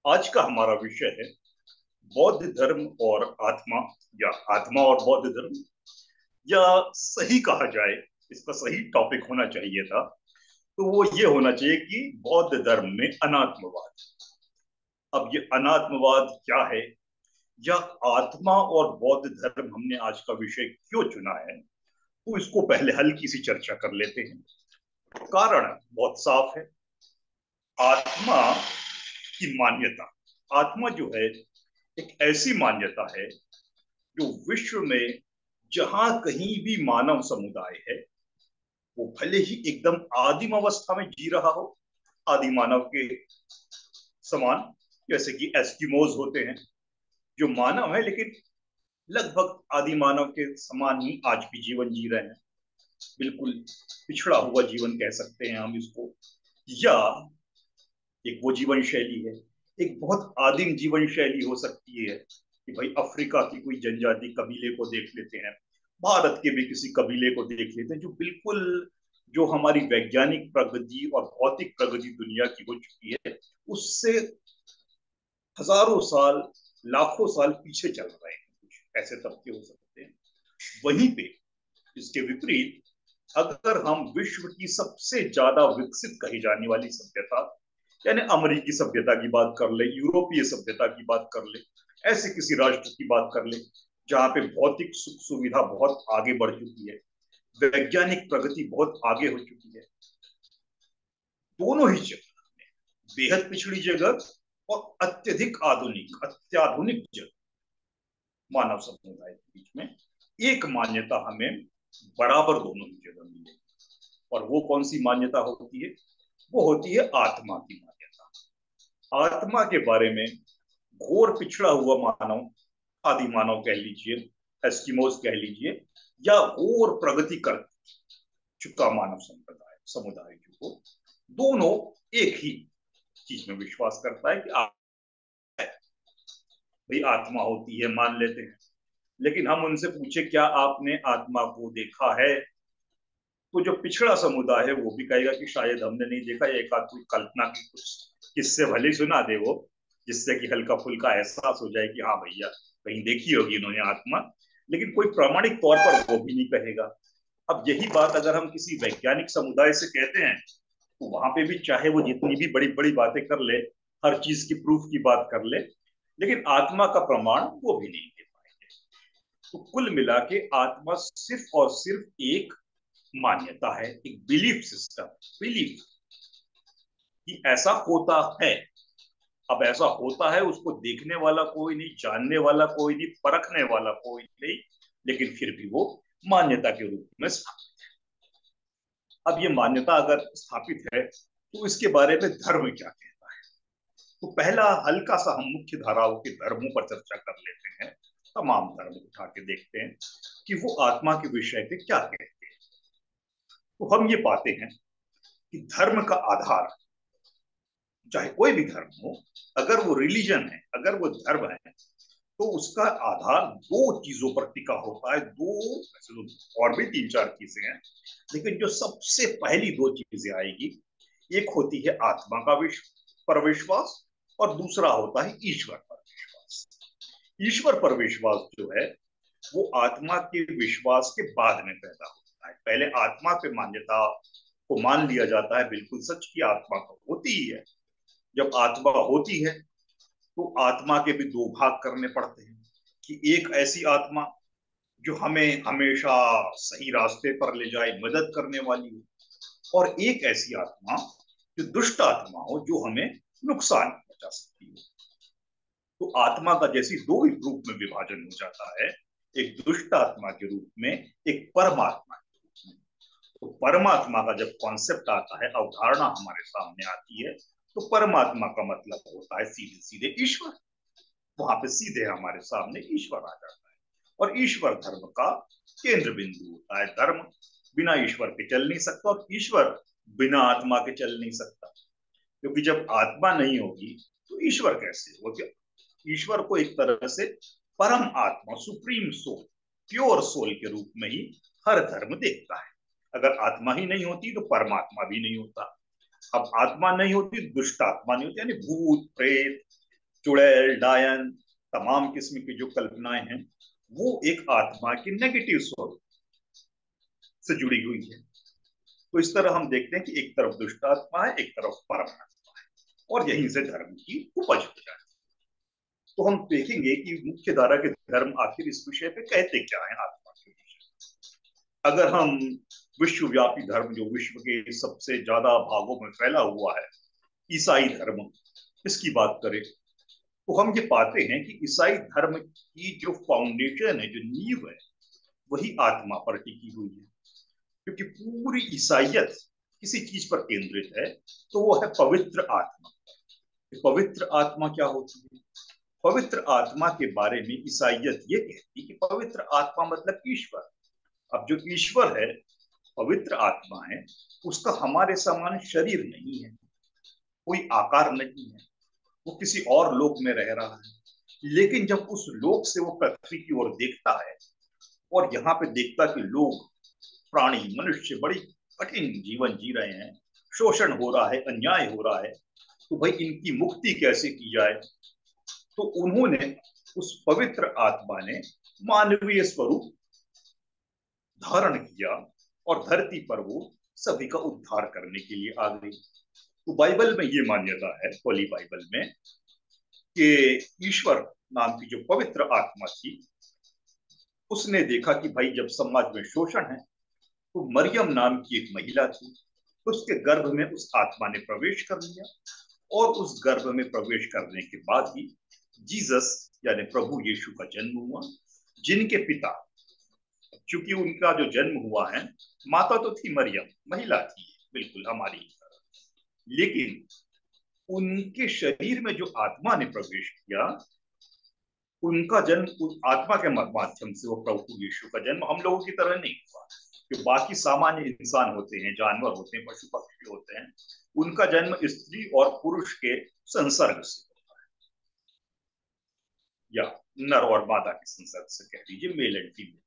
आज का हमारा विषय है बौद्ध धर्म और आत्मा, या आत्मा और बौद्ध धर्म, या सही कहा जाए, इसका सही टॉपिक होना चाहिए था तो वो ये होना चाहिए कि बौद्ध धर्म में अनात्मवाद। अब ये अनात्मवाद क्या है, या आत्मा और बौद्ध धर्म हमने आज का विषय क्यों चुना है, तो इसको पहले हल्की सी चर्चा कर लेते हैं। कारण बहुत साफ है। आत्मा की मान्यता, आत्मा जो है एक ऐसी मान्यता है जो विश्व में जहां कहीं भी मानव समुदाय है, वो भले ही एकदम आदिम अवस्था में जी रहा हो, आदि मानव के समान, जैसे कि एस्किमोज होते हैं जो मानव है लेकिन लगभग आदि मानव के समान ही आज भी जीवन जी रहे हैं। बिल्कुल पिछड़ा हुआ जीवन कह सकते हैं हम इसको। या एक वो जीवन शैली है, एक बहुत आदिम जीवन शैली हो सकती है कि भाई अफ्रीका की कोई जनजाति कबीले को देख लेते हैं, भारत के भी किसी कबीले को देख लेते हैं, जो बिल्कुल जो हमारी वैज्ञानिक प्रगति और भौतिक प्रगति दुनिया की हो चुकी है उससे हजारों साल, लाखों साल पीछे चल रहे हैं। कुछ ऐसे तबके हो सकते हैं। वहीं पे इसके विपरीत, अगर हम विश्व की सबसे ज्यादा विकसित कही जाने वाली सभ्यता, यानी अमेरिकी सभ्यता की बात कर ले, यूरोपीय सभ्यता की बात कर ले, ऐसे किसी राष्ट्र की बात कर ले जहां पे भौतिक सुख सुविधा बहुत आगे बढ़ चुकी है, वैज्ञानिक प्रगति बहुत आगे हो चुकी है, दोनों ही जगह, बेहद पिछड़ी जगह और अत्यधिक आधुनिक, अत्याधुनिक जगह, मानव समुदाय के बीच में एक मान्यता हमें बराबर दोनों ही जगह मिलेगी। और वो कौन सी मान्यता होती है? वो होती है आत्मा की मान्यता। आत्मा के बारे में घोर पिछड़ा हुआ मानव, आदि मानव कह लीजिए, एस्किमोस कह लीजिए, या घोर प्रगति कर चुका मानव संप्रदाय, समुदाय जो हो, दोनों एक ही चीज में विश्वास करता है कि भाई आत्मा होती है, मान लेते हैं। लेकिन हम उनसे पूछे क्या आपने आत्मा को देखा है, तो जो पिछड़ा समुदाय है वो भी कहेगा कि शायद हमने नहीं देखा, एक आध कोई कल्पना की कुछ किससे भले सुना दे वो, जिससे कि हल्का फुल्का एहसास हो जाए कि हाँ भैया कहीं देखी होगी इन्होंने आत्मा, लेकिन कोई प्रामाणिक तौर पर वो भी नहीं कहेगा। अब यही बात अगर हम किसी वैज्ञानिक समुदाय से कहते हैं, तो वहां पे भी चाहे वो जितनी भी बड़ी बड़ी बातें कर ले, हर चीज की प्रूफ की बात कर ले, लेकिन आत्मा का प्रमाण वो भी नहीं दे पाएंगे। तो कुल मिला के आत्मा सिर्फ और सिर्फ एक मान्यता है, एक बिलीफ सिस्टम, बिलीफ कि ऐसा होता है। अब ऐसा होता है उसको देखने वाला कोई नहीं, जानने वाला कोई नहीं, परखने वाला कोई नहीं, लेकिन फिर भी वो मान्यता के रूप में स्थापित है। अब ये मान्यता अगर स्थापित है तो इसके बारे में धर्म क्या कहता है? तो पहला हल्का सा हम मुख्य धाराओं के धर्मों पर चर्चा कर लेते हैं, तमाम धर्म उठा के देखते हैं कि वो आत्मा के विषय पे क्या कहते हैं। तो हम ये पाते हैं कि धर्म का आधार, चाहे कोई भी धर्म हो, अगर वो रिलीजन है, अगर वो धर्म है, तो उसका आधार दो चीजों पर टिका होता है। दो, वैसे तो और भी तीन चार चीजें हैं, लेकिन जो सबसे पहली दो चीजें आएगी, एक होती है आत्मा का पर विश्वास, और दूसरा होता है ईश्वर पर विश्वास। ईश्वर पर विश्वास जो है वो आत्मा के विश्वास के बाद में पैदा होता है। पहले आत्मा पे मान्यता को मान लिया जाता है, बिल्कुल सच की आत्मा तो होती ही है। जब आत्मा होती है तो आत्मा के भी दो भाग करने पड़ते हैं, कि एक ऐसी आत्मा जो हमें हमेशा सही रास्ते पर ले जाए, मदद करने वाली हो, और एक ऐसी आत्मा जो दुष्ट आत्मा हो, जो हमें नुकसान पहुंचा सकती हो। तो आत्मा का जैसी दो ही रूप में विभाजन हो जाता है, एक दुष्ट आत्मा के रूप में, एक परमात्मा के रूप में। तो परमात्मा का जब कॉन्सेप्ट आता है, अवधारणा हमारे सामने आती है, तो परमात्मा का मतलब होता है सीधे सीधे ईश्वर। वहां पे सीधे हमारे सामने ईश्वर आ जाता है, और ईश्वर धर्म का केंद्र बिंदु होता है। धर्म बिना ईश्वर के चल नहीं सकता, और ईश्वर बिना आत्मा के चल नहीं सकता, क्योंकि जब आत्मा नहीं होगी तो ईश्वर कैसे होगा? ईश्वर को एक तरह से परम आत्मा, सुप्रीम सोल, प्योर सोल के रूप में ही हर धर्म देखता है। अगर आत्मा ही नहीं होती तो परमात्मा भी नहीं होता। अब आत्मा नहीं होती, दुष्ट आत्मा नहीं होती, यानी भूत प्रेत, चुड़ैल डायन तमाम किस्म की जो कल्पनाएं हैं वो एक आत्मा के नेगेटिव स्वरूप से जुड़ी हुई है। तो इस तरह हम देखते हैं कि एक तरफ दुष्ट आत्मा है, एक तरफ परमात्मा है, और यहीं से धर्म की उपज हो जाती है। तो हम देखेंगे कि मुख्य धारा के धर्म आखिर इस विषय पे कहते क्या है आत्मा के विषय। अगर हम विश्वव्यापी धर्म जो विश्व के सबसे ज्यादा भागों में फैला हुआ है, ईसाई धर्म, इसकी बात करें तो हम ये पाते हैं कि ईसाई धर्म की जो फाउंडेशन है, जो नींव है, वही आत्मा पर टिकी हुई है। क्योंकि पूरी ईसाइयत किसी चीज पर केंद्रित है, तो वो है पवित्र आत्मा। पवित्र आत्मा क्या होती है? पवित्र आत्मा के बारे में ईसाइयत ये कहती है कि पवित्र आत्मा मतलब ईश्वर। अब जो ईश्वर है, पवित्र आत्मा है, उसका हमारे समान शरीर नहीं है, कोई आकार नहीं है, वो किसी और लोक में रह रहा है। लेकिन जब उस लोक से वो पृथ्वी की ओर देखता है और यहाँ पे देखता कि लोग, प्राणी, मनुष्य बड़ी कठिन जीवन जी रहे हैं, शोषण हो रहा है, अन्याय हो रहा है, तो भाई इनकी मुक्ति कैसे की जाए। तो उन्होंने, उस पवित्र आत्मा ने मानवीय स्वरूप धारण किया और धरती पर वो सभी का उद्धार करने के लिए आ गई। तो बाइबल में ये मान्यता है, होली बाइबल में, कि ईश्वर नाम की जो पवित्र आत्मा थी, उसने देखा कि भाई जब समाज में शोषण है, तो मरियम नाम की एक महिला थी, उसके गर्भ में उस आत्मा ने प्रवेश कर लिया, और उस गर्भ में प्रवेश करने के बाद ही जीसस यानी प्रभु यीशु का जन्म हुआ, जिनके पिता, चूंकि उनका जो जन्म हुआ है, माता तो थी मरियम, महिला थी बिल्कुल हमारी तरह, लेकिन उनके शरीर में जो आत्मा ने प्रवेश किया, उनका जन्म उस आत्मा के माध्यम से, वो प्रभु यीशु का जन्म हम लोगों की तरह नहीं हुआ। जो बाकी सामान्य इंसान होते हैं, जानवर होते हैं, पशु पक्षी होते हैं, उनका जन्म स्त्री और पुरुष के संसर्ग से होता है, या नर और मादा के संसर्ग से कह दीजिए, मेल एंड फीमेल।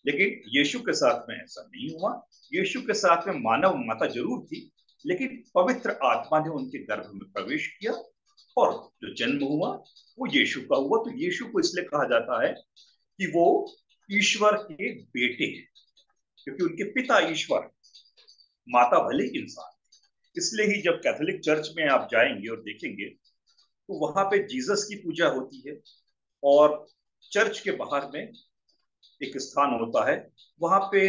लेकिन यीशु के साथ में ऐसा नहीं हुआ। यीशु के साथ में मानव माता जरूर थी, लेकिन पवित्र आत्मा ने उनके गर्भ में प्रवेश किया, और जो जन्म हुआ वो यीशु का हुआ। तो यीशु को इसलिए कहा जाता है कि वो ईश्वर के बेटे हैं, क्योंकि उनके पिता ईश्वर, माता भले इंसान। इसलिए ही जब कैथोलिक चर्च में आप जाएंगे और देखेंगे, तो वहां पे जीसस की पूजा होती है, और चर्च के बाहर में एक स्थान होता है, वहां पे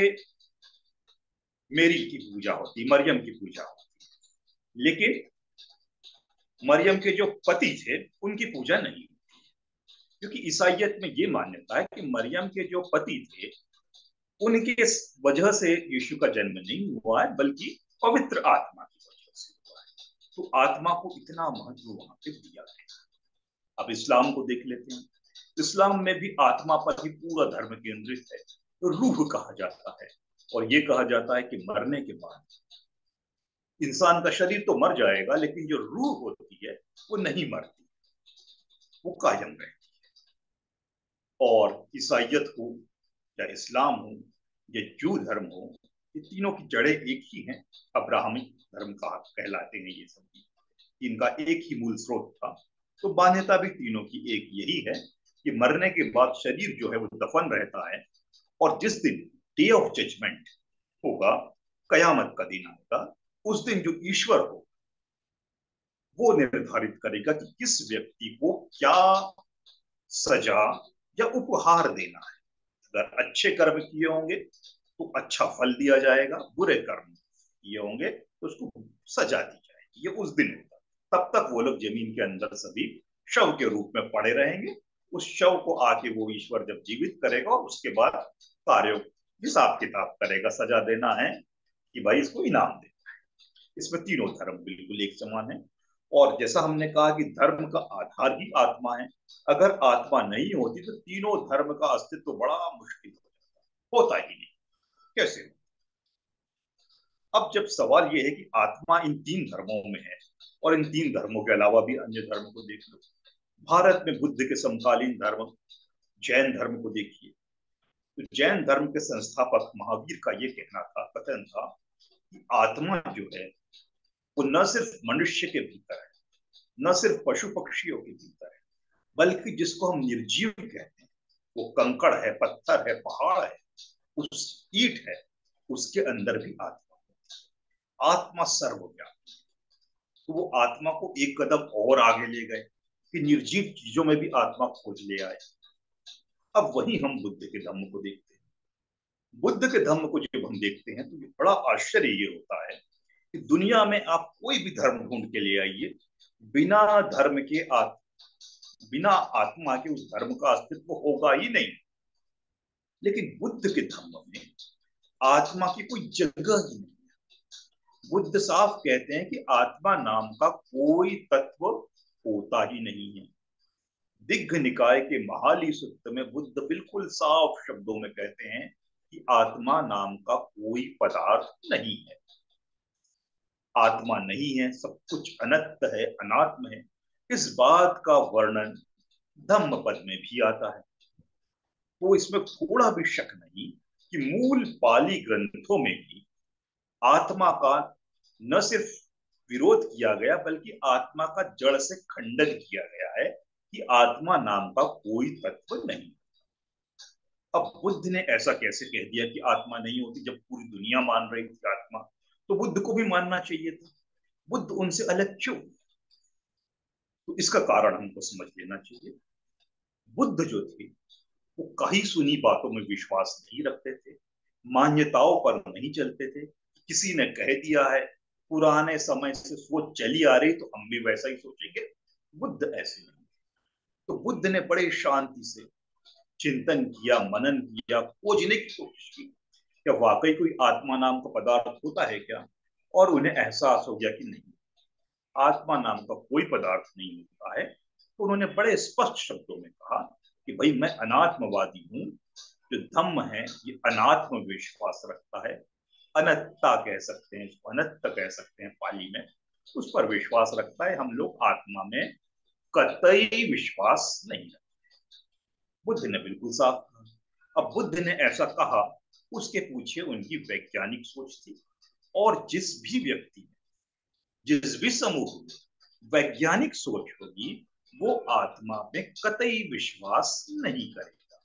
मेरी की पूजा होती, मरियम की पूजा होती। लेकिन मरियम के जो पति थे, उनकी पूजा नहीं, क्योंकि ईसाइयत में ये मान्यता है कि मरियम के जो पति थे, उनकी वजह से यीशु का जन्म नहीं हुआ है, बल्कि पवित्र आत्मा की वजह से हुआ है। तो आत्मा को इतना महत्व वहां पे दिया गया। अब इस्लाम को देख लेते हैं। इस्लाम में भी आत्मा पर ही पूरा धर्म केंद्रित है, तो रूह कहा जाता है, और ये कहा जाता है कि मरने के बाद इंसान का शरीर तो मर जाएगा, लेकिन जो रूह होती है वो नहीं मरती, वो कायम रहती। और ईसाइयत हो या इस्लाम हो या जू धर्म हो, ये तीनों की जड़ें एक ही हैं। अब्राहमिक धर्म का कहलाते हैं ये सब, इनका एक ही मूल स्रोत था। तो मान्यता भी तीनों की एक यही है कि मरने के बाद शरीर जो है वो दफन रहता है, और जिस दिन डे ऑफ जजमेंट होगा, कयामत का दिन आएगा, उस दिन जो ईश्वर हो वो निर्धारित करेगा कि किस व्यक्ति को क्या सजा या उपहार देना है। अगर अच्छे कर्म किए होंगे तो अच्छा फल दिया जाएगा, बुरे कर्म किए होंगे तो उसको सजा दी जाएगी। ये उस दिन होगा। तब तक वो लोग जमीन के अंदर सभी शव के रूप में पड़े रहेंगे। उस शव को आके वो ईश्वर जब जीवित करेगा, और उसके बाद कार्यों हिसाब किताब करेगा, सजा देना है कि भाई इसको इनाम दे। इसमें तीनों धर्म बिल्कुल एक समान है। और जैसा हमने कहा कि धर्म का आधार ही आत्मा है, अगर आत्मा नहीं होती तो तीनों धर्म का अस्तित्व बड़ा मुश्किल हो जाता, होता ही नहीं। कैसे? अब जब सवाल यह है कि आत्मा इन तीन धर्मों में है, और इन तीन धर्मों के अलावा भी अन्य धर्म को देख लो, भारत में बुद्ध के समकालीन धर्म जैन धर्म को देखिए। तो जैन धर्म के संस्थापक महावीर का यह कहना था, कथन था, कि आत्मा जो है वो न सिर्फ मनुष्य के भीतर है, न सिर्फ पशु पक्षियों के भीतर है, बल्कि जिसको हम निर्जीव कहते हैं, वो कंकड़ है, पत्थर है, पहाड़ है, उस ईंट है, उसके अंदर भी आत्मा, आत्मा सर्वव्यापी। तो वो आत्मा को एक कदम और आगे ले गए कि निर्जीव चीजों में भी आत्मा खोज ले आए। अब वही हम बुद्ध के धम्म को देखते हैं। बुद्ध के धम्म को जब हम देखते हैं तो ये बड़ा आश्चर्य ये होता है कि दुनिया में आप कोई भी धर्म ढूंढ के ले आइए, बिना धर्म के बिना आत्मा के उस धर्म का अस्तित्व होगा ही नहीं। लेकिन बुद्ध के धर्म में आत्मा की कोई जगह ही नहीं। बुद्ध साफ कहते हैं कि आत्मा नाम का कोई तत्व होता ही नहीं है। दिग्घ निकाय के महाली सूक्त में बुद्ध बिल्कुल साफ शब्दों में कहते हैं कि आत्मा नाम का कोई पदार्थ नहीं है। आत्मा नहीं है, सब कुछ अनंत है, अनात्म है। इस बात का वर्णन धम्म पद में भी आता है। तो इसमें थोड़ा भी शक नहीं कि मूल पाली ग्रंथों में भी आत्मा का न सिर्फ विरोध किया गया, बल्कि आत्मा का जड़ से खंडन किया गया है कि आत्मा नाम का कोई तत्व नहीं। अब बुद्ध ने ऐसा कैसे कह दिया कि आत्मा नहीं होती, जब पूरी दुनिया मान रही थी आत्मा? तो बुद्ध को भी मानना चाहिए था। बुद्ध उनसे अलग क्यों? तो इसका कारण हमको समझ लेना चाहिए। बुद्ध जो थे वो कही सुनी बातों में विश्वास नहीं रखते थे, मान्यताओं पर नहीं चलते थे। किसी ने कह दिया है, पुराने समय से सोच चली आ रही, तो हम भी वैसा ही सोचेंगे। बुद्ध ऐसे नहीं। तो बुद्ध ने बड़े शांति से चिंतन किया, मनन किया, खोजने की कोशिश की क्या वाकई कोई आत्मा नाम का पदार्थ होता है क्या। और उन्हें एहसास हो गया कि नहीं, आत्मा नाम का कोई पदार्थ नहीं होता है। तो उन्होंने बड़े स्पष्ट शब्दों में कहा कि भाई मैं अनात्मवादी हूं। जो धम्म है ये अनात्म विश्वास रखता है, अनत्ता कह सकते हैं इसको, अनत्त कह सकते हैं पाली में, उस पर विश्वास रखता है। हम लोग आत्मा में कतई विश्वास नहीं रखते। बुद्ध ने बिल्कुल साफ कहा। अब बुद्ध ने ऐसा कहा, उसके पीछे उनकी वैज्ञानिक सोच थी। और जिस भी व्यक्ति में, जिस भी समूह में वैज्ञानिक सोच होगी, वो आत्मा में कतई विश्वास नहीं करेगा।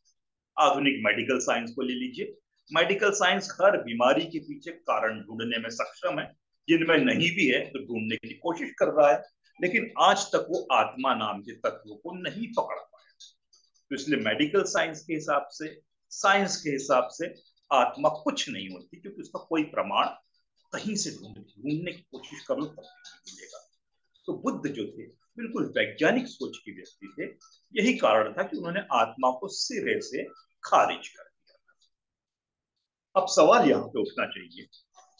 आधुनिक मेडिकल साइंस को ले लीजिए। मेडिकल साइंस हर बीमारी के पीछे कारण ढूंढने में सक्षम है, जिनमें नहीं भी है तो ढूंढने की कोशिश कर रहा है, लेकिन आज तक वो आत्मा नाम के तत्व को नहीं पकड़ पाया। तो इसलिए मेडिकल साइंस के हिसाब से, साइंस के हिसाब से आत्मा कुछ नहीं होती, क्योंकि उसका कोई प्रमाण कहीं से ढूंढने की कोशिश कर लो तब नहीं मिलेगा। तो बुद्ध जो थे बिल्कुल वैज्ञानिक सोच के व्यक्ति थे। यही कारण था कि उन्होंने आत्मा को सिरे से खारिज कर दिया। अब सवाल यहाँ पे उठना चाहिए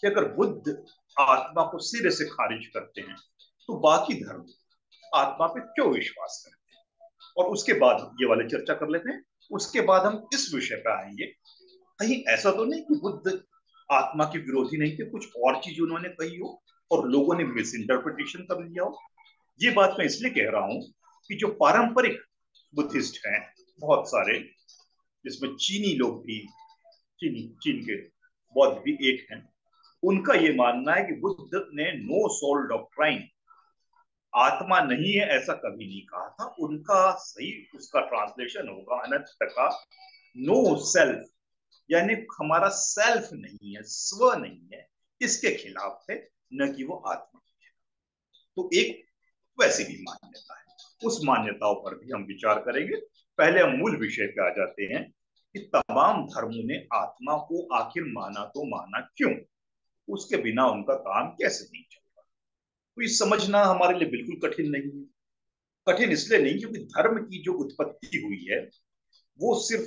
कि अगर बुद्ध आत्मा को सिरे से खारिज करते हैं, तो बाकी धर्म आत्मा पे क्यों विश्वास करते हैं? और उसके बाद ये वाले चर्चा कर लेते हैं। उसके बाद हम इस विषय पे आएंगे, कहीं ऐसा तो नहीं कि बुद्ध आत्मा के विरोधी नहीं थे, कुछ और चीज उन्होंने कही हो और लोगों ने मिस इंटरप्रिटेशन कर लिया हो। ये बात मैं इसलिए कह रहा हूं कि जो पारंपरिक बुद्धिस्ट हैं बहुत सारे, जिसमें चीनी लोग भी, चीन के बौद्ध भी एक हैं, उनका ये मानना है कि बुद्ध ने नो सोल डॉक्ट्राइन, आत्मा नहीं है ऐसा कभी नहीं कहा था। उनका सही उसका ट्रांसलेशन होगा अनंत का नो सेल्फ, यानी हमारा सेल्फ नहीं है, स्व नहीं है, इसके खिलाफ है, न कि वो आत्मा की है। तो एक वैसी भी मान्यता है, उस मान्यताओं पर भी हम विचार करेंगे। पहले हम मूल विषय पे आ जाते हैं कि तमाम धर्मों ने आत्मा को आखिर माना तो माना क्यों, उसके बिना उनका काम कैसे नहीं चलता। तो ये समझना हमारे लिए बिल्कुल कठिन नहीं है। कठिन इसलिए नहीं क्योंकि धर्म की जो उत्पत्ति हुई है, वो सिर्फ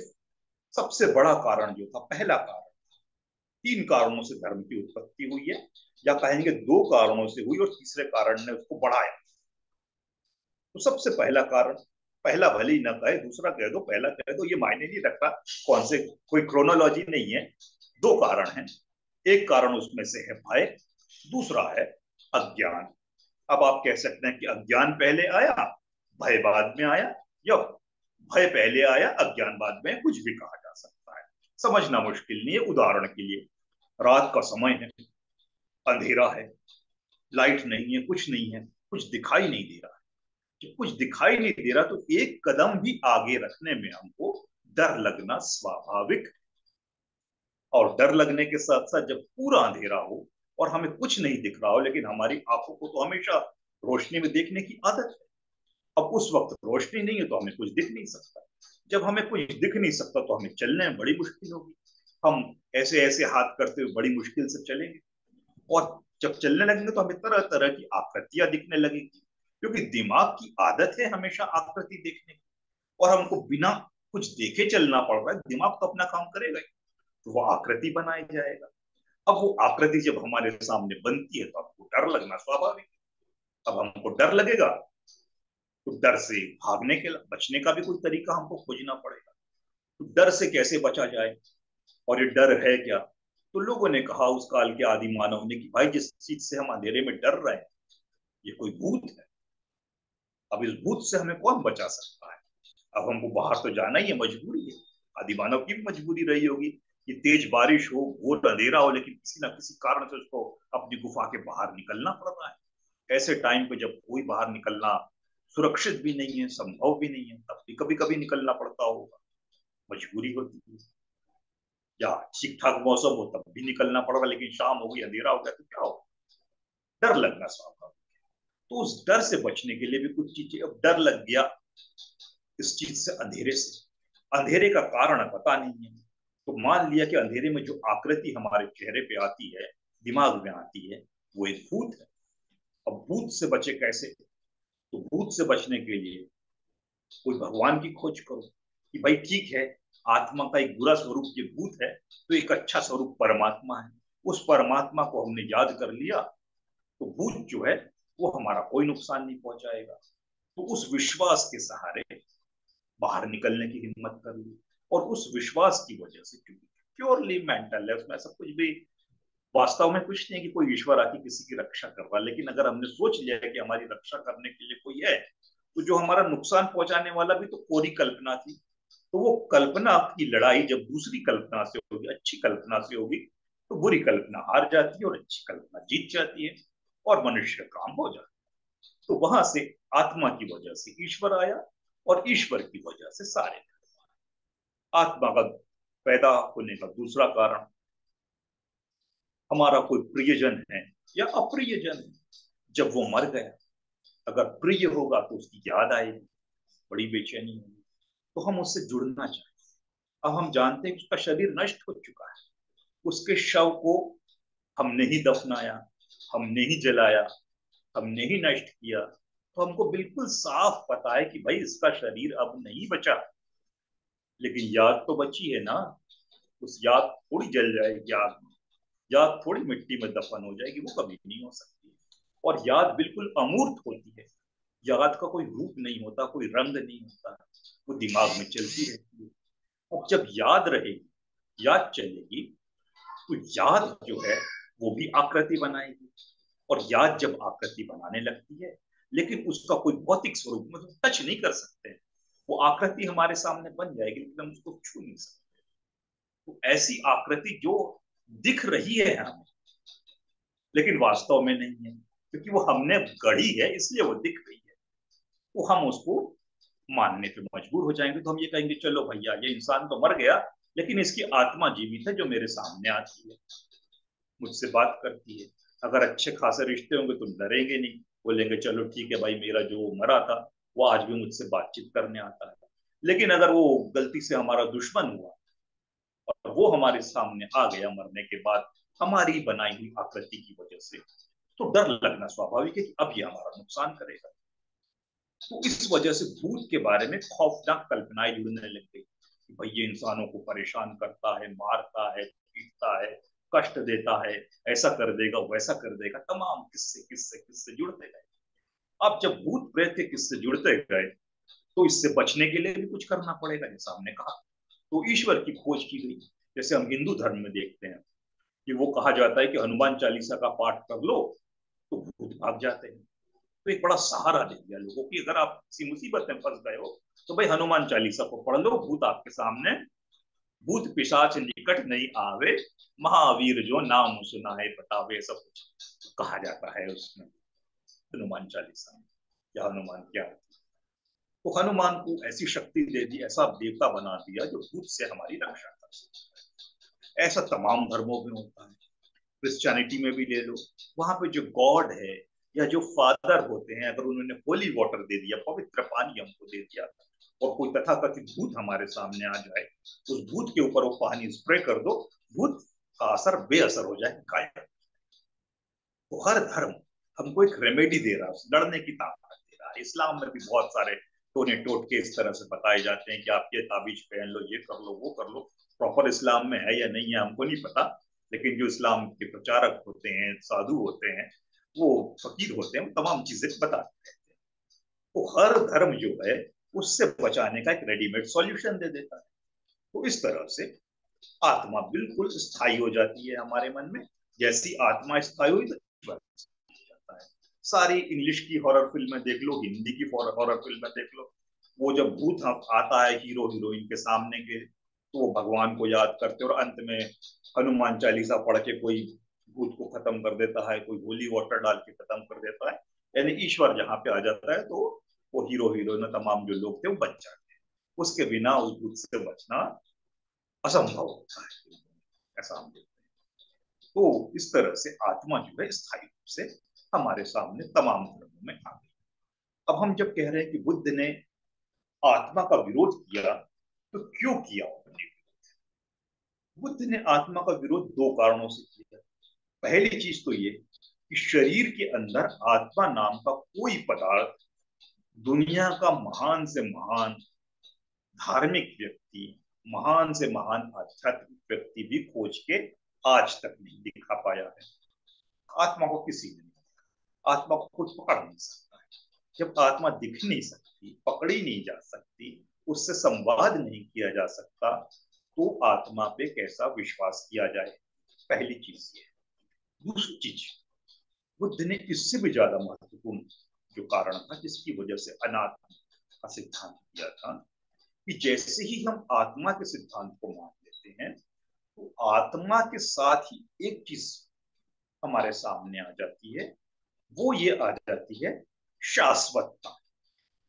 सबसे बड़ा कारण जो था, पहला कारण, तीन कारणों से धर्म की उत्पत्ति हुई है, या कहेंगे दो कारणों से हुई और तीसरे कारण ने उसको बढ़ाया। तो सबसे पहला कारण, पहला भले ही ना कहे, दूसरा कह दो, पहला कह दो, ये मायने नहीं रखता कौन से, कोई क्रोनोलॉजी नहीं है। दो कारण हैं। एक कारण उसमें से है भय, दूसरा है अज्ञान। अब आप कह सकते हैं कि अज्ञान पहले आया, भय बाद में आया, या भय पहले आया, अज्ञान बाद में, कुछ भी कहा जा सकता है। समझना मुश्किल नहीं है। उदाहरण के लिए, रात का समय है, अंधेरा है, लाइट नहीं है, कुछ नहीं है, कुछ दिखाई नहीं दे रहा है। जब कुछ दिखाई नहीं दे रहा तो एक कदम भी आगे रखने में हमको डर लगना स्वाभाविक। और डर लगने के साथ साथ जब पूरा अंधेरा हो और हमें कुछ नहीं दिख रहा हो, लेकिन हमारी आंखों को तो हमेशा रोशनी में देखने की आदत है। अब उस वक्त रोशनी नहीं है तो हमें कुछ दिख नहीं सकता। जब हमें कुछ दिख नहीं सकता तो हमें चलने में बड़ी मुश्किल होगी। हम ऐसे ऐसे हाथ करते हुए बड़ी मुश्किल से चलेंगे। और जब चलने लगेंगे तो हमें तरह तरह की आकृतियां दिखने लगेगी, क्योंकि दिमाग की आदत है हमेशा आकृति देखने की। और हमको बिना कुछ देखे चलना पड़ रहा है, दिमाग तो अपना काम करेगा ही, तो वो आकृति बनाई जाएगा। अब वो आकृति जब हमारे सामने बनती है तो हमको डर लगना स्वाभाविक है। अब हमको डर लगेगा तो डर से भागने के बचने का भी कोई तरीका हमको खोजना पड़ेगा। तो डर से कैसे बचा जाए, और ये डर है क्या? तो लोगों ने कहा उस काल के आदि मानव ने कि भाई जिस चीज से हम अंधेरे में डर रहे हैं ये कोई भूत है। अब इस भूत से हमें कौन बचा सकता है? अब हमको बाहर तो जाना ही है, मजबूरी है। आदि मानव की भी मजबूरी रही होगी कि तेज बारिश हो, घोर अंधेरा हो, लेकिन किसी ना किसी कारण से उसको अपनी गुफा के बाहर निकलना पड़ रहा है। ऐसे टाइम पे जब कोई बाहर निकलना सुरक्षित भी नहीं है, संभव भी नहीं है, तब भी कभी कभी निकलना पड़ता होगा, मजबूरी होती है। या ठीक ठाक मौसम हो तब भी निकलना पड़ रहा, लेकिन शाम हो गई, अंधेरा हो गया तो क्या हो? डर लगना स्वाभाविक। तो उस डर से बचने के लिए भी कुछ चीजें, अब डर लग गया इस चीज से, अंधेरे से, अंधेरे का कारण पता नहीं है, तो मान लिया कि अंधेरे में जो आकृति हमारे चेहरे पे आती है, दिमाग में आती है, वो एक भूत है। अब भूत से बचे कैसे? तो भूत से बचने के लिए कोई भगवान की खोज करो कि भाई ठीक है, आत्मा का एक बुरा स्वरूप ये भूत है, तो एक अच्छा स्वरूप परमात्मा है। उस परमात्मा को हमने याद कर लिया तो भूत जो है वो हमारा कोई नुकसान नहीं पहुंचाएगा। तो उस विश्वास के सहारे बाहर निकलने की हिम्मत कर ली। और उस विश्वास की वजह से, क्योंकि प्योरली मेंटल है, उसमें ऐसा कुछ भी वास्तव में कुछ नहीं कि कोई ईश्वर आके किसी की रक्षा कर रहा है, लेकिन अगर हमने सोच लिया है कि हमारी रक्षा करने के लिए कोई है, तो जो हमारा नुकसान पहुंचाने वाला भी तो कोरी कल्पना थी। तो वो कल्पना की लड़ाई जब दूसरी कल्पना से होगी, अच्छी कल्पना से होगी, तो बुरी कल्पना हार जाती है और अच्छी कल्पना जीत जाती है, और मनुष्य का काम हो जाता है। तो वहां से आत्मा की वजह से ईश्वर आया, और ईश्वर की वजह से सारे। आत्मा का पैदा होने का दूसरा कारण, हमारा कोई प्रियजन है या अप्रियजन है, जब वो मर गया, अगर प्रिय होगा तो उसकी याद आएगी, बड़ी बेचैनी होगी, तो हम उससे जुड़ना चाहें। अब हम जानते हैं कि उसका शरीर नष्ट हो चुका है, उसके शव को हमने ही दफनाया, हमने ही जलाया, हमने ही नष्ट किया, तो हमको बिल्कुल साफ पता है कि भाई इसका शरीर अब नहीं बचा, लेकिन याद तो बची है ना। उस याद थोड़ी जल जाएगी आग में, याद थोड़ी मिट्टी में दफन हो जाएगी, वो कभी नहीं हो सकती। और याद बिल्कुल अमूर्त होती है, याद का कोई रूप नहीं होता, कोई रंग नहीं होता, वो दिमाग में चलती रहती है। और जब याद रहेगी, याद चलेगी, तो याद जो है वो भी आकृति बनाएगी। और याद जब आकृति बनाने लगती है, लेकिन उसका कोई भौतिक स्वरूप मतलब टच नहीं कर सकते, वो आकृति हमारे सामने बन जाएगी लेकिन हम उसको छू नहीं सकते। तो ऐसी आकृति जो दिख रही है हमें, लेकिन वास्तव में नहीं है, क्योंकि वो हमने गढ़ी है इसलिए वो दिख रही है, तो हम उसको मानने पे मजबूर हो जाएंगे। तो हम ये कहेंगे चलो भैया ये इंसान तो मर गया, लेकिन इसकी आत्मा जीवित है जो मेरे सामने आती है, मुझसे बात करती है। अगर अच्छे खासे रिश्ते होंगे तो डरेंगे नहीं, बोलेंगे चलो ठीक है भाई, मेरा जो मरा था वो आज भी मुझसे बातचीत करने आता है। लेकिन अगर वो गलती से हमारा दुश्मन हुआ और वो हमारे सामने आ गया मरने के बाद, हमारी बनाई हुई आकृति की वजह से, तो डर लगना स्वाभाविक है कि अब ये हमारा नुकसान करेगा। तो इस वजह से भूत के बारे में खौफनाक कल्पनाएं जुड़ने लग गई कि भाई ये इंसानों को परेशान करता है, मारता है, पीटता है, कष्ट देता है, ऐसा कर देगा, वैसा कर देगा, तमाम किस्से किस्से किस्से जुड़ते गए। अब जब भूत प्रेत के किस्से जुड़ते गए, तो इससे बचने के लिए भी कुछ करना पड़ेगा, जैसा हमने कहा। तो ईश्वर की खोज की गई। जैसे हम हिंदू धर्म में देखते हैं कि वो कहा जाता है कि हनुमान चालीसा का पाठ कर लो तो भूत भाग जाते हैं। तो एक बड़ा सहारा दे दिया लोगों की, अगर आप किसी मुसीबत में फंस गए हो तो भाई हनुमान चालीसा को पढ़ लो, भूत आपके सामने, भूत पिशाच निकट नहीं आवे, महावीर जो नाम सुना है पटावे, सब कुछ कहा जाता है उसमें, हनुमान चालीसा में। या हनुमान क्या है। तो हनुमान को ऐसी शक्ति दे दी, ऐसा देवता बना दिया जो भूत से हमारी रक्षा कर सकता है। ऐसा तमाम धर्मों में होता है। क्रिश्चियनिटी में भी ले लो, वहां पे जो गॉड है या जो फादर होते हैं, अगर उन्होंने होली वाटर दे दिया, पवित्र पानी हमको दे दिया, और कोई तथाकथित भूत हमारे सामने आ जाए, उस भूत के ऊपर वो पानी स्प्रे कर दो, भूत का असर बेअसर हो जाए, गायब। तो हर धर्म हमको एक रेमेडी दे रहा है, लड़ने की ताकत दे रहा है। इस्लाम में भी बहुत सारे टोने टोटके इस तरह से बताए जाते हैं कि आप ये ताबीज पहन लो, ये कर लो, वो कर लो। प्रॉपर इस्लाम में है या नहीं है हमको नहीं पता, लेकिन जो इस्लाम के प्रचारक होते हैं, साधु होते हैं, वो फकीर होते हैं, वो तमाम चीजें बताते हैं। तो हर धर्म जो है उससे बचाने का एक रेडीमेड सॉल्यूशन दे देता है। तो इस तरह से आत्मा बिल्कुल स्थायी हो जाती है हमारे मन में। जैसी आत्मा स्थायी हुई तो ईश्वर जाता है। सारी इंग्लिश की हॉरर फिल्में देख लो, हिंदी की हॉरर फिल्में देख लो, वो जब भूत आता है हीरो हीरोइन के सामने के, तो वो भगवान को याद करते और अंत में हनुमान चालीसा पढ़ के कोई भूत को खत्म कर देता है, कोई होली वाटर डाल के खत्म कर देता है। यानी ईश्वर जहां पे आ जाता है तो वो हीरो हीरोइन तमाम जो लोग थे वो बच जाते हैं। उसके बिना उस भूत से बचना असंभव होता है, ऐसा हम देखते हैं। तो इस तरह से आत्मा जो है स्थायी रूप से हमारे सामने तमाम धर्मों में आ गई। अब हम जब कह रहे हैं कि बुद्ध ने आत्मा का विरोध किया, तो क्यों किया उन्होंने? बुद्ध ने आत्मा का विरोध दो कारणों से किया। पहली चीज तो ये कि शरीर के अंदर आत्मा नाम का कोई पदार्थ दुनिया का महान से महान धार्मिक व्यक्ति, महान से महान आध्यात्मिक व्यक्ति भी खोज के आज तक नहीं दिखा पाया है। आत्मा को किसी ने नहीं, आत्मा को खुद पकड़ नहीं सकता है। जब आत्मा दिख नहीं सकती, पकड़ी नहीं जा सकती, उससे संवाद नहीं किया जा सकता, तो आत्मा पे कैसा विश्वास किया जाए? पहली चीज ये। दूसरी चीज, बुद्ध ने इससे भी ज्यादा महत्वपूर्ण जो कारण था जिसकी वजह से अनात्मा का सिद्धांत दिया था, कि जैसे ही हम आत्मा के सिद्धांत को मान लेते हैं, तो आत्मा के साथ ही एक चीज हमारे सामने आ जाती है, वो ये आ जाती है शाश्वतता।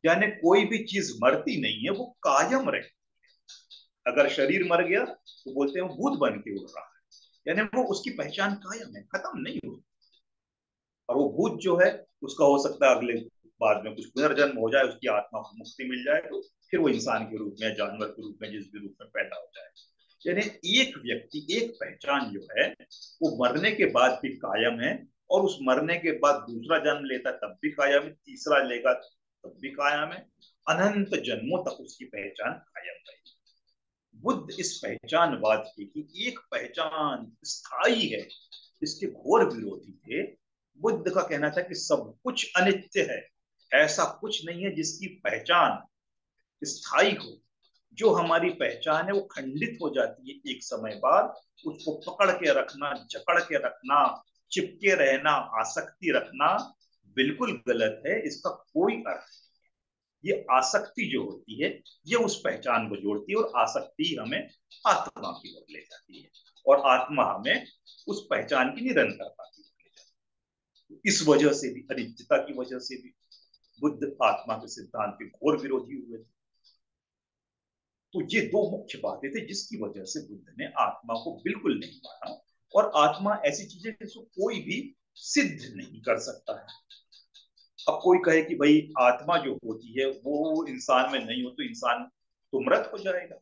यानी कोई भी चीज मरती नहीं है, वो कायम रहती है। अगर शरीर मर गया तो बोलते हैं वो भूत बन के उड़ रहा है, यानी वो उसकी पहचान कायम है, खत्म नहीं हुई। और वो भूत जो है उसका हो सकता है अगले बाद में कुछ पुनर्जन्म हो जाए, उसकी आत्मा को मुक्ति मिल जाए, तो फिर वो इंसान के रूप में, जानवर के रूप में, जिस भी रूप में पैदा हो जाए। यानी एक व्यक्ति, एक पहचान जो है वो मरने के बाद भी कायम है, और उस मरने के बाद दूसरा जन्म लेता तब भी कायम है, तीसरा लेगा तब भी कायम है, अनंत जन्मों तक उसकी पहचान कायम रहेगी। बुद्ध इस पहचानवाद की कि एक पहचान स्थायी है, इसके घोर विरोधी थे। बुद्ध का कहना था कि सब कुछ अनित्य है, ऐसा कुछ नहीं है जिसकी पहचान स्थायी हो। जो हमारी पहचान है वो खंडित हो जाती है एक समय बाद। उसको पकड़ के रखना, जकड़ के रखना, चिपके रहना, आसक्ति रखना बिल्कुल गलत है, इसका कोई अर्थ नहीं। ये आसक्ति जो होती है ये उस पहचान को जोड़ती है, और आसक्ति हमें आत्मा की ओर ले जाती है, और आत्मा हमें उस पहचान की निरंतरता की ओर ले जाती है। इस वजह से भी, अनित्यता की वजह से भी बुद्ध आत्मा के सिद्धांत के घोर विरोधी हुए थे। तो ये दो मुख्य बातें थी जिसकी वजह से बुद्ध ने आत्मा को बिल्कुल नहीं माना, और आत्मा ऐसी चीज है जिसको कोई भी सिद्ध नहीं कर सकता है। अब कोई कहे कि भाई आत्मा जो होती है वो इंसान में नहीं हो, तो इंसान तो मृत हो जाएगा।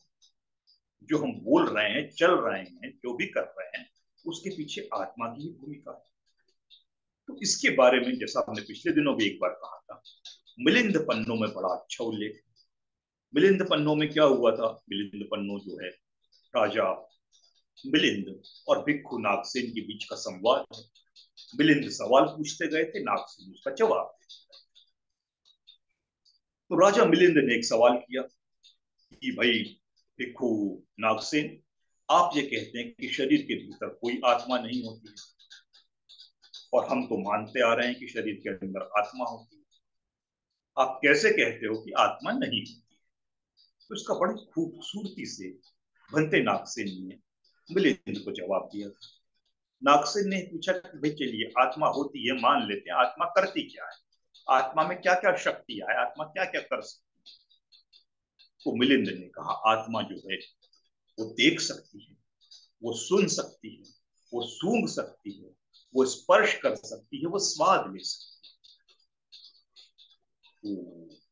जो हम बोल रहे हैं, चल रहे हैं, जो भी कर रहे हैं, उसके पीछे आत्मा की ही भूमिका है। तो इसके बारे में जैसा हमने पिछले दिनों भी एक बार कहा था, मिलिंद पन्नों में बड़ा अच्छा उल्लेख। मिलिंद पन्नों में क्या हुआ था? मिलिंद पन्नों जो है राजा मिलिंद और भिक्खु नागसेन के बीच का संवाद है। मिलिंद सवाल पूछते गए थे, नागसेन उसका जवाब। तो राजा मिलिंद ने एक सवाल किया कि भाई भिक्खु नागसेन, आप ये कहते हैं कि शरीर के भीतर कोई आत्मा नहीं होती है, और हम तो मानते आ रहे हैं कि शरीर के अंदर आत्मा होती है, आप कैसे कहते हो कि आत्मा नहीं होती है? तो इसका बड़ी खूबसूरती से भंते नागसेन ने मिलिंद को जवाब दिया। नागसेन ने पूछा कि भाई चलिए, आत्मा होती है मान लेते हैं, आत्मा करती क्या है? आत्मा में क्या क्या शक्ति है, आत्मा क्या क्या कर सकती है। तो मिलिंद ने कहा आत्मा जो है वो देख सकती है, वो सुन सकती है, वो सूंघ सकती है, वो स्पर्श कर सकती है, वो स्वाद ले सकती है। तो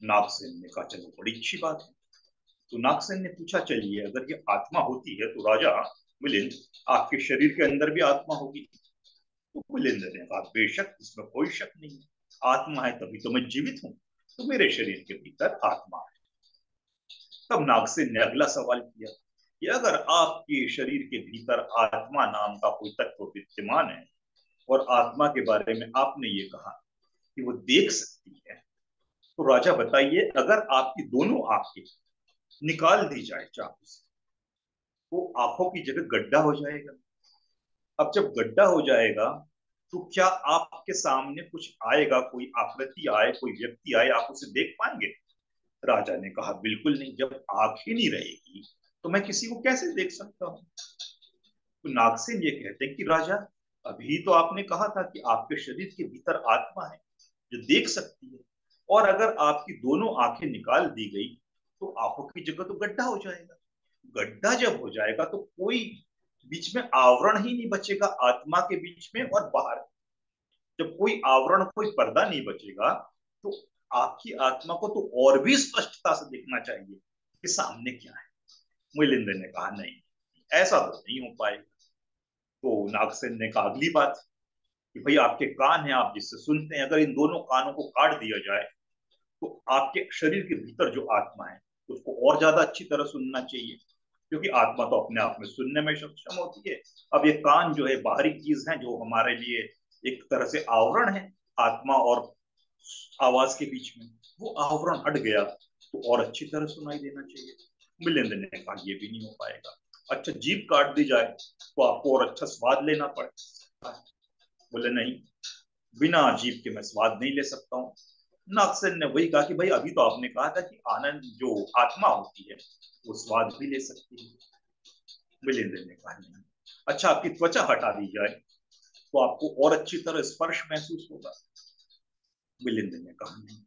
नागसेन ने कहा चलो बड़ी अच्छी बात है। तो नागसेन ने पूछा चलिए अगर ये आत्मा होती है तो राजा मिलिंद आपके शरीर के अंदर भी आत्मा होगी। तो मिलिंद ने कहा बेशक, इसमें कोई शक नहीं है, आत्मा है तभी तो मैं जीवित हूं, तो मेरे शरीर के भीतर आत्मा है। तब नागसेन ने अगला सवाल किया कि अगर आपके शरीर के भीतर आत्मा नाम का कोई तत्व विद्यमान है और आत्मा के बारे में आपने ये कहा कि वो देख सकती है, तो राजा बताइए अगर आपकी दोनों आंखें निकाल दी जाए चाकू से तो आंखों की जगह गड्ढा हो जाएगा। अब जब गड्ढा हो जाएगा तो क्या आपके सामने कुछ आएगा, कोई आकृति आए, कोई व्यक्ति आए, आप उसे देख पाएंगे? राजा ने कहा बिल्कुल नहीं, जब आंख ही नहीं रहेगी तो मैं किसी को कैसे देख सकता हूँ। तो नागसेन ये कहते हैं कि राजा अभी तो आपने कहा था कि आपके शरीर के भीतर आत्मा है जो देख सकती है, और अगर आपकी दोनों आंखें निकाल दी गई तो आंखों की जगह तो गड्ढा हो जाएगा। गड्ढा जब हो जाएगा तो कोई बीच में आवरण ही नहीं बचेगा आत्मा के बीच में और बाहर। जब कोई आवरण, कोई पर्दा नहीं बचेगा तो आपकी आत्मा को तो और भी स्पष्टता से दिखना चाहिए कि सामने क्या है। मिलिंद ने कहा नहीं, ऐसा तो नहीं हो पाएगा। तो नागसेन ने कहा अगली बात कि भाई आपके कान हैं, आप जिससे सुनते हैं, अगर इन दोनों कानों को काट दिया जाए तो आपके शरीर के भीतर जो आत्मा है उसको और ज्यादा अच्छी तरह सुनना चाहिए, क्योंकि आत्मा तो अपने आप में सुनने में सक्षम होती है। अब ये कान जो है बाहरी चीज है जो हमारे लिए एक तरह से आवरण है आत्मा और आवाज के बीच में, वो आवरण हट गया तो और अच्छी तरह सुनाई देना चाहिए। मिलिंद ने कहा ये भी नहीं हो पाएगा। अच्छा जीभ काट दी जाए तो आपको और अच्छा स्वाद लेना पड़ेगा। बोले नहीं, बिना जीभ के मैं स्वाद नहीं ले सकता हूँ। नागसेन ने वही कहा कि भाई अभी तो आपने कहा था कि आनंद जो आत्मा होती है वो स्वाद भी ले सकती है। मिलिंद ने कहा नहीं। अच्छा आपकी त्वचा हटा दी जाए तो आपको और अच्छी तरह स्पर्श महसूस होगा। मिलिंद ने कहा नहीं,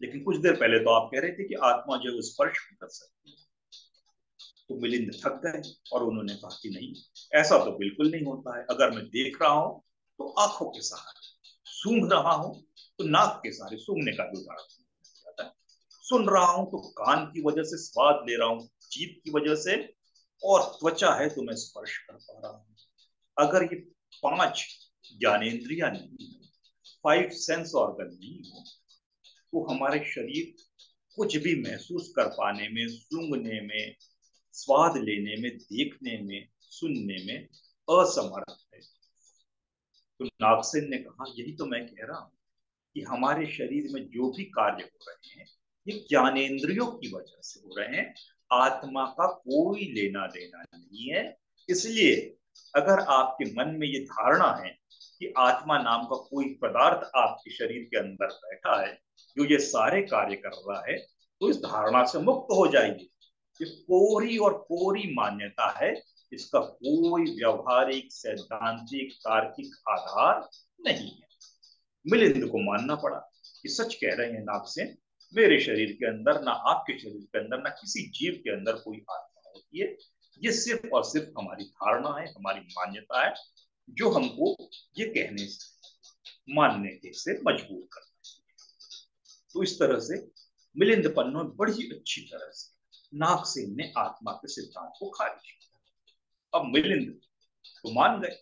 लेकिन कुछ देर पहले तो आप कह रहे थे कि आत्मा जो है स्पर्श भी कर सकती है। तो मिलिंद थक गए और उन्होंने कहा कि नहीं, ऐसा तो बिल्कुल नहीं होता है। अगर मैं देख रहा हूं तो आंखों के सहारे, सूंघ रहा हूं तो नाक के सहारे, सूंघने का भी उदाहरण है, सुन रहा हूं तो कान की वजह से स्वाद ले रहा हूं, जीभ की वजह से, और त्वचा है तो मैं स्पर्श कर पा रहा हूं। अगर ये पांच ज्ञानेन्द्रियां नहीं, फाइव सेंस ऑर्गन नहीं हो तो हमारे शरीर कुछ भी महसूस कर पाने में, सूंघने में, स्वाद लेने में, देखने में, सुनने में असमर्थ है। तो नागसेन ने कहा यही तो मैं कह रहा हूं कि हमारे शरीर में जो भी कार्य हो रहे हैं ये ज्ञानेन्द्रियों की वजह से हो रहे हैं, आत्मा का कोई लेना देना नहीं है। इसलिए अगर आपके मन में ये धारणा है कि आत्मा नाम का कोई पदार्थ आपके शरीर के अंदर बैठा है जो ये सारे कार्य कर रहा है, तो इस धारणा से मुक्त हो जाइए। ये कोरी और कोरी मान्यता है, इसका कोई व्यवहारिक, सैद्धांतिक, तार्किक आधार नहीं है। मिलिंद को मानना पड़ा कि सच कह रहे हैं नागसेन, मेरे शरीर के अंदर ना आपके शरीर के अंदर ना किसी जीव के अंदर कोई आत्मा होती है। ये सिर्फ और सिर्फ हमारी धारणा है, हमारी मान्यता है, जो हमको ये कहने से, मानने के से मजबूर करता है। तो इस तरह से मिलिंद पन्नो बड़ी अच्छी तरह से नागसेन ने आत्मा के सिद्धांत को खारिज किया। अब मिलिंद तो मान गए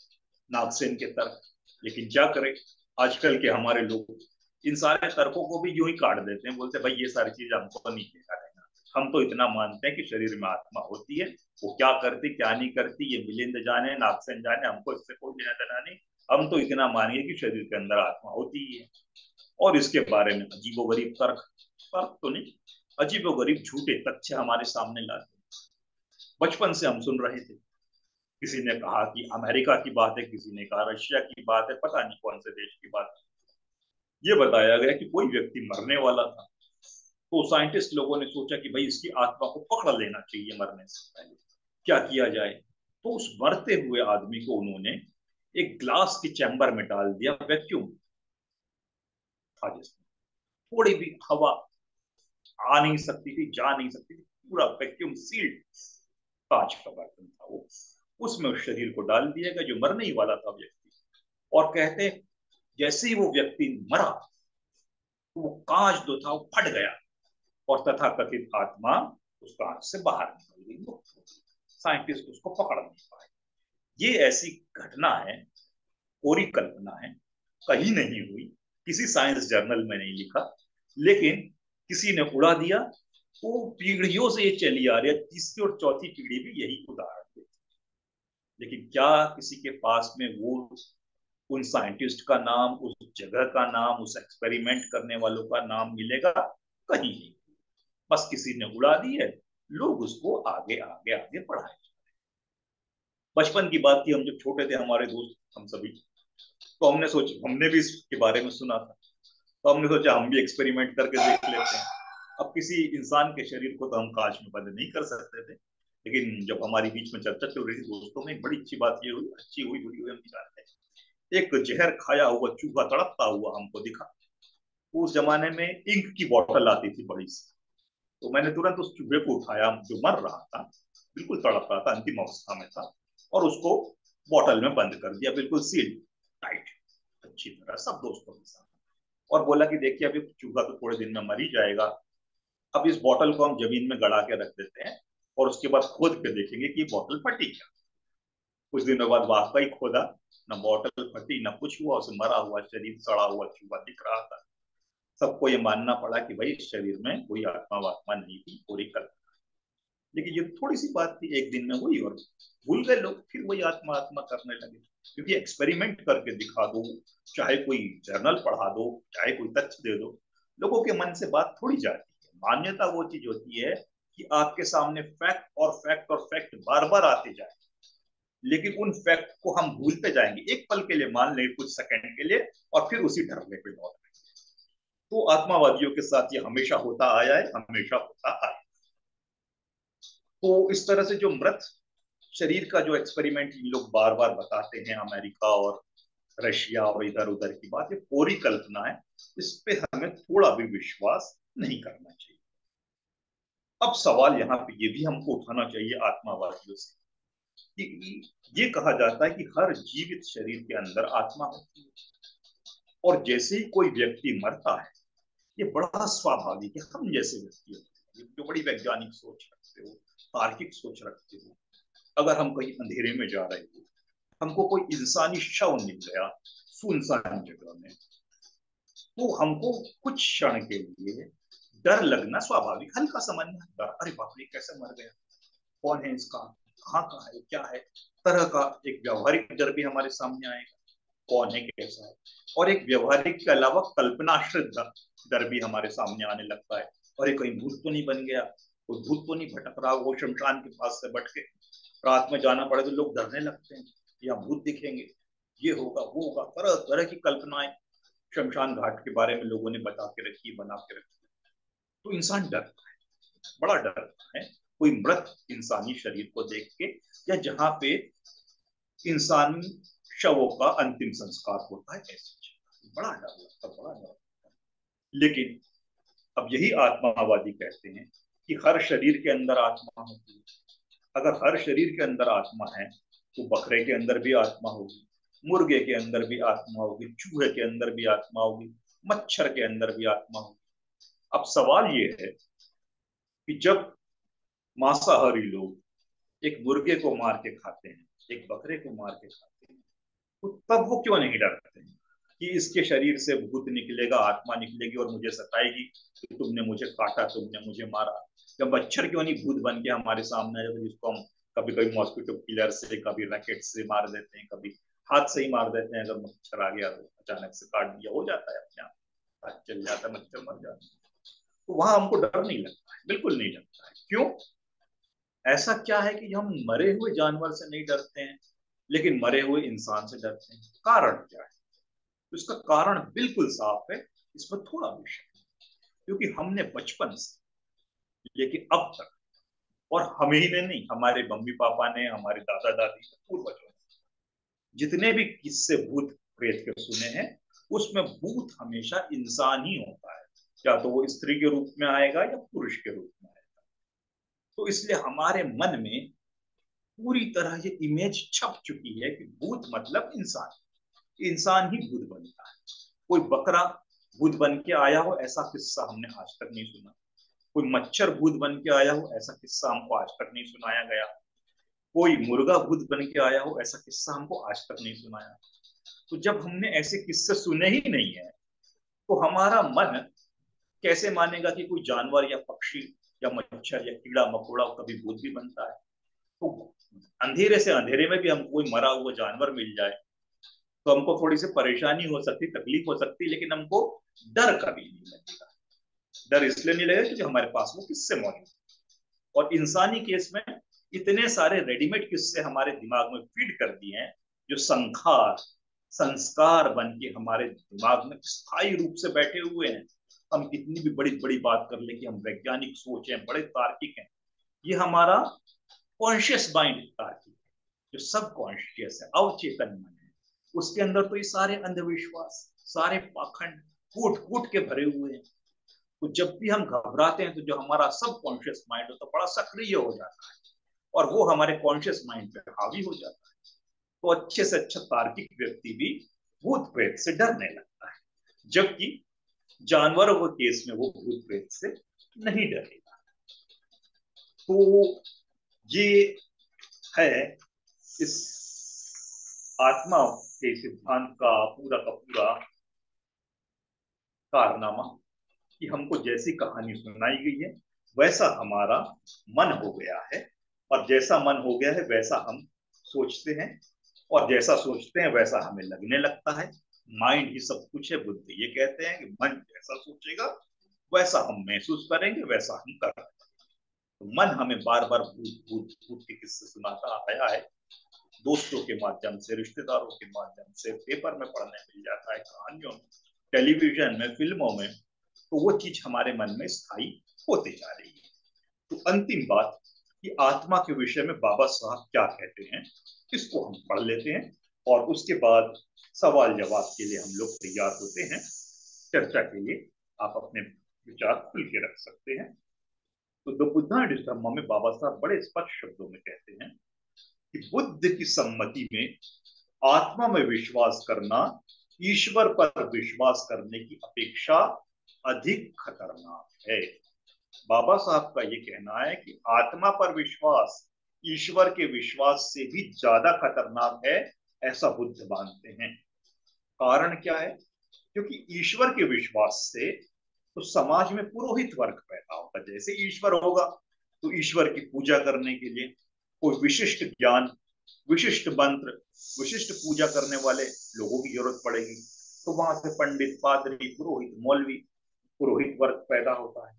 नागसेन के तर्क, लेकिन क्या करें, आजकल के हमारे लोग इन सारे तर्कों को भी यूं ही काट देते हैं, बोलते हैं भाई ये सारी चीज हमको नहीं देखा रहना, हम तो इतना मानते हैं कि शरीर में आत्मा होती है, वो क्या करती क्या नहीं करती ये मिलिंद जाने, नागसेन जाने, हमको इससे कोई लेना देना नहीं। हम तो इतना मानिए कि शरीर के अंदर आत्मा होती ही है। और इसके बारे में अजीबोगरीब तर्क, तर्क तो नहीं, अजीबोगरीब झूठे तथ्य हमारे सामने लाते बचपन से हम सुन रहे थे। किसी ने कहा कि अमेरिका की बात है, किसी ने कहा रशिया की बात है, पता नहीं कौन से देश की बात है। ये बताया गया कि कोई व्यक्ति मरने वाला था, तो साइंटिस्ट लोगों ने सोचा कि भाई इसकी आत्मा को पकड़ लेना चाहिए मरने से पहले, क्या किया जाए। तो उस मरते हुए आदमी को उन्होंने एक ग्लास की चैम्बर में डाल दिया, वैक्यूम था जिसमें, थोड़ी भी हवा आ नहीं सकती थी, जा नहीं सकती थी। पूरा वैक्यूम सील्ड कांच का बर्तन था वो। उसमें उस शरीर को डाल दिया गया जो मरने ही वाला था व्यक्ति। और कहते जैसे ही वो व्यक्ति मरा तो वो कांच जो था वो फट गया और तथाकथित आत्मा उस कांच से बाहर निकल गई, मुक्त हो गई। साइंटिस्ट उसको पकड़ नहीं पाए। ये ऐसी घटना है, कोरी कल्पना है, कहीं नहीं हुई, किसी साइंस जर्नल में नहीं लिखा, लेकिन किसी ने उड़ा दिया। वो पीढ़ियों से ये चली आ रही है, तीसरी और चौथी पीढ़ी भी यही उदाहरण देती। लेकिन क्या किसी के पास में वो उन साइंटिस्ट का नाम, उस जगह का नाम, उस एक्सपेरिमेंट करने वालों का नाम मिलेगा? कहीं नहीं। बस किसी ने उड़ा दी है, लोग उसको आगे आगे आगे बढ़ाए। बचपन की बात थी, हम जब छोटे थे, हमारे दोस्त हम सभी, तो हमने भी इसके बारे में सुना था। तो हमने सोचा हम भी एक्सपेरिमेंट करके देख लेते हैं। अब किसी इंसान के शरीर को तो हम कांच में बंद नहीं कर सकते थे, लेकिन जब हमारी बीच में चर्चा चल रही थी दोस्तों में, बड़ी अच्छी बात ये हुई, अच्छी हुई बुरी हुई हम जानते हैं। एक जहर खाया हुआ चूहा तड़पता हुआ हमको दिखा। उस जमाने में इंक की बोतल आती थी बड़ी सी। तो मैंने तुरंत उस चूहे को उठाया जो मर रहा था, बिल्कुल तड़प रहा था, अंतिम अवस्था में था, और उसको बोतल में बंद कर दिया, बिल्कुल सील टाइट, अच्छी तरह, सब दोस्तों के साथ। और बोला कि देखिए अभी चूहा तो थोड़े दिन में मर ही जाएगा, अब इस बोतल को हम जमीन में गड़ा के रख देते हैं और उसके बाद खोद के देखेंगे कि बोतल फटी क्या। कुछ दिनों बाद वाकई खोदा, न बोतल फटी न कुछ हुआ, उसे मरा हुआ शरीर, सड़ा हुआ चूहा दिख रहा था। सबको ये मानना पड़ा कि भाई इस शरीर में कोई आत्मा वात्मा नहीं थी, पूरी कल्पना। लेकिन ये थोड़ी सी बात थी, एक दिन में हुई और भूल गए लोग, फिर वही आत्मा आत्मा करने लगे। क्योंकि एक्सपेरिमेंट करके दिखा दो, चाहे कोई जर्नल पढ़ा दो, चाहे कोई तथ्य दे दो, लोगों के मन से बात थोड़ी जाती है। मान्यता वो चीज होती है कि आपके सामने फैक्ट और फैक्ट और फैक्ट बार बार आते जाए, लेकिन उन फैक्ट को हम भूलते जाएंगे, एक पल के लिए मान लेंगे, कुछ सेकंड के लिए, और फिर उसी ढर्रे पे लौट आएंगे। तो आत्मावादियों के साथ ये हमेशा होता आया है, हमेशा होता आया। तो इस तरह से जो मृत शरीर का जो एक्सपेरिमेंट इन लोग बार बार बताते हैं, अमेरिका और रशिया और इधर उधर की बात, ये पूरी कल्पना है। इस पे हमें थोड़ा भी विश्वास नहीं करना चाहिए। अब सवाल यहाँ पे ये भी हमको उठाना चाहिए आत्मावादियों से कि ये कहा जाता है कि हर जीवित शरीर के अंदर आत्मा होती है, और जैसे ही कोई व्यक्ति मरता है, ये बड़ा स्वाभाविक है, हम जैसे व्यक्ति होते हैं जो बड़ी वैज्ञानिक सोच रखते हो, तार्किक सोच रखते हो, अगर हम कहीं अंधेरे में जा रहे हो, हमको कोई इंसानी शव मिल गया सुनसान जगह में, तो हमको कुछ क्षण के लिए डर लगना स्वाभाविक, हल्का सा मन में डर, अरे बाप रे कैसे मर गया, कौन है इसका, कहाँ का है, क्या है, तरह का एक व्यवहारिक डर भी हमारे सामने आएगा, कौन है कैसा है। और एक व्यवहारिक के अलावा कल्पनाश्रित डर भी हमारे सामने आने लगता है, अरे कहीं भूत तो नहीं बन गया, कोई भूत तो नहीं भटक रहा वो शमशान के पास से बट के, रात में जाना पड़े तो लोग डरने लगते हैं, या भूत दिखेंगे, ये होगा वो होगा, तरह तरह की कल्पनाएं शमशान घाट के बारे में लोगों ने बता के रखी, बना के रखी। तो इंसान डरता है, बड़ा डरता है कोई मृत इंसानी शरीर को देख के, या जहां पे इंसानी शवों का अंतिम संस्कार होता है, ऐसी बड़ा डर लगता, बड़ा डर लगता है। लेकिन अब यही आत्मावादी कहते हैं कि हर शरीर के अंदर आत्मा होती है। अगर हर शरीर के अंदर आत्मा है, तो बकरे के अंदर भी आत्मा होगी, मुर्गे के अंदर भी आत्मा होगी, चूहे के अंदर भी आत्मा होगी, मच्छर के अंदर भी आत्मा होगी। अब सवाल ये है कि जब मांसाहारी लोग एक मुर्गे को मार के खाते हैं, एक बकरे को मार के खाते हैं, तो तब वो क्यों नहीं डरते हैं कि इसके शरीर से भूत निकलेगा, आत्मा निकलेगी और मुझे सताएगी कि तुमने मुझे काटा, तुमने मुझे मारा। जब मच्छर क्यों नहीं भूत बन के हमारे सामने आए, जिसको हम कभी कभी मॉस्किटो किलर से, कभी रैकेट से मार देते हैं, कभी हाथ से ही मार देते हैं, अगर मच्छर आ गया तो अचानक से काट दिया, हो जाता है अपने आप, हाथ चल जाता है, मच्छर मर जाता है। तो वहां हमको डर नहीं लगता है, बिल्कुल नहीं लगता है। क्यों? ऐसा क्या है कि हम मरे हुए जानवर से नहीं डरते हैं, लेकिन मरे हुए इंसान से डरते हैं? कारण क्या है? तो इसका कारण बिल्कुल साफ है, इसमें थोड़ा विषय, क्योंकि हमने बचपन से लेकिन अब तक, और हम ही ने नहीं, हमारे मम्मी पापा ने, हमारे दादा दादी ने, पूर्वजों ने जितने भी किस्से भूत प्रेत के सुने हैं, उसमें भूत हमेशा इंसान ही होता है, या तो वो स्त्री के रूप में आएगा या पुरुष के रूप में आएगा। तो इसलिए हमारे मन में पूरी तरह ये इमेज छप चुकी है कि भूत मतलब इंसान, इंसान ही भूत बनता है। कोई बकरा भूत बन के आया हो ऐसा किस्सा हमने आज तक नहीं सुना। कोई मच्छर भूत बन के आया हो ऐसा किस्सा हमको आज तक नहीं सुनाया गया। कोई मुर्गा भूत बन के आया हो ऐसा किस्सा हमको आज तक नहीं सुनाया। तो जब हमने ऐसे किस्से सुने ही नहीं है तो हमारा मन कैसे मानेगा कि कोई जानवर या पक्षी या मच्छर या कीड़ा मकोड़ा कभी भूत भी बनता है। तो अंधेरे से अंधेरे में भी हमको कोई मरा हुआ जानवर मिल जाए तो हमको थोड़ी सी परेशानी हो सकती, तकलीफ हो सकती, लेकिन हमको डर कभी नहीं लगेगा। डर इसलिए नहीं लगेगा क्योंकि हमारे पास वो किस्से मौजूद। और इंसानी केस में इतने सारे रेडीमेड किस्से हमारे दिमाग में फीड कर दिए हैं जो संस्कार बन के हमारे दिमाग में स्थायी रूप से बैठे हुए हैं। हम कितनी भी बड़ी बड़ी बात कर ले कि हम वैज्ञानिक सोच हैं, बड़े तार्किक हैं, ये हमारा कॉन्शियस माइंड तार्किक है। जो सब कॉन्शियस है, अवचेतन मन है, उसके अंदर तो ये सारे अंधविश्वास, सारे पाखंड कूट कूट के भरे हुए हैं। तो जब भी हम घबराते हैं तो जो हमारा सब कॉन्शियस माइंड होता है बड़ा सक्रिय हो जाता है और वो हमारे कॉन्शियस माइंड पे हावी हो जाता है। तो अच्छे से अच्छा तार्किक व्यक्ति भी भूत प्रेत से डरने लगता है, जबकि जानवरों के केस में वो भूत प्रेत से नहीं डरेगा। तो ये है इस आत्मा के सिद्धांत का पूरा कारनामा कि हमको जैसी कहानी सुनाई गई है वैसा हमारा मन हो गया है, और जैसा मन हो गया है वैसा हम सोचते हैं, और जैसा सोचते हैं वैसा हमें लगने लगता है। माइंड ही सब कुछ है, बुद्धि ये कहते हैं कि मन जैसा सोचेगा वैसा हम महसूस करेंगे, वैसा हम करेंगे। तो मन हमें बार बार भूत भूत भूत के किस्से सुनाता आया है, दोस्तों के माध्यम से, रिश्तेदारों के माध्यम से, पेपर में पढ़ने मिल जाता है, कहानियों में, टेलीविजन में, फिल्मों में। तो वो चीज हमारे मन में स्थायी होती जा रही है। तो अंतिम बात कि आत्मा के विषय में बाबा साहब क्या कहते हैं, इसको हम पढ़ लेते हैं और उसके बाद सवाल जवाब के लिए हम लोग तैयार होते हैं। चर्चा के लिए आप अपने विचार खुल के रख सकते हैं। तो द बुद्धा एंड धम्मा में बाबा साहब बड़े स्पष्ट शब्दों में कहते हैं कि बुद्ध की सम्मति में आत्मा में विश्वास करना ईश्वर पर विश्वास करने की अपेक्षा अधिक खतरनाक है। बाबा साहब का ये कहना है कि आत्मा पर विश्वास ईश्वर के विश्वास से भी ज्यादा खतरनाक है, ऐसा बुद्ध मानते हैं। कारण क्या है? क्योंकि ईश्वर के विश्वास से तो समाज में पुरोहित वर्ग पैदा होगा। जैसे ईश्वर होगा तो ईश्वर की पूजा करने के लिए कोई विशिष्ट ज्ञान, विशिष्ट मंत्र, विशिष्ट पूजा करने वाले लोगों की जरूरत पड़ेगी। तो वहां से पंडित, पादरी, पुरोहित, मौलवी, पुरोहित वर्ग पैदा होता है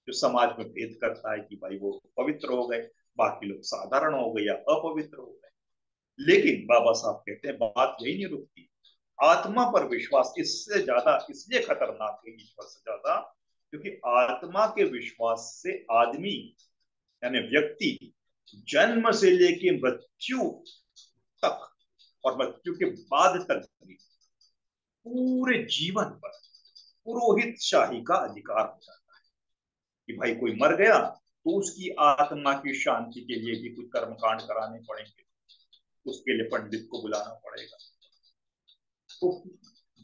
जो समाज में भेद करता है कि भाई वो पवित्र हो गए, बाकी लोग साधारण हो गए या अपवित्र हो गए। लेकिन बाबा साहब कहते हैं बात यही नहीं रुकती। आत्मा पर विश्वास इससे ज्यादा इसलिए खतरनाक है, ईश्वर से ज्यादा, क्योंकि आत्मा के विश्वास से आदमी यानी व्यक्ति जन्म से लेके मृत्यु तक और मृत्यु के बाद तक भी पूरे जीवन पर पुरोहित शाही का अधिकार हो जाता है कि भाई कोई मर गया तो उसकी आत्मा की शांति के लिए भी कुछ कर्मकांड कराने पड़ेंगे, उसके लिए पंडित को बुलाना पड़ेगा। तो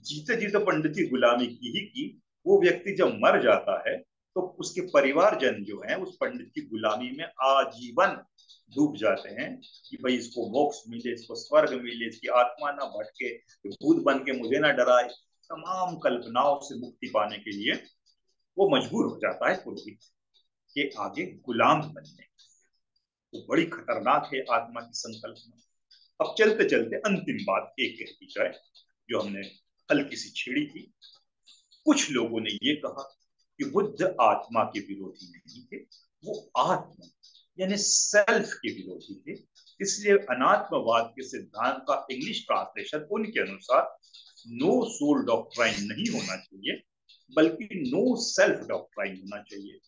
जीते जीते पंडित की गुलामी की वो व्यक्ति जब मर जाता है तो उसके परिवारजन जो है उस पंडित की गुलामी में आजीवन डूब जाते हैं कि भाई इसको मोक्ष मिले, इसको स्वर्ग मिले, इसकी आत्मा ना भटके, भूत बन के मुझे ना डराए। तमाम कल्पनाओं से मुक्ति पाने के लिए वो मजबूर हो जाता है पुरोहित के आगे गुलाम बनने। तो बड़ी खतरनाक है आत्मा की संकल्पना। अब चलते चलते अंतिम बात एक कह दी जाए जो हमने हल्की सी छेड़ी थी। कुछ लोगों ने ये कहा कि बुद्ध आत्मा के विरोधी नहीं थे, वो आत्मा यानी सेल्फ के विरोधी थे। इसलिए अनात्मवाद के सिद्धांत का इंग्लिश ट्रांसलेशन उनके अनुसार नो सोल डॉक्ट्राइन नहीं होना चाहिए, बल्कि नो सेल्फ डॉक्ट्राइन होना चाहिए।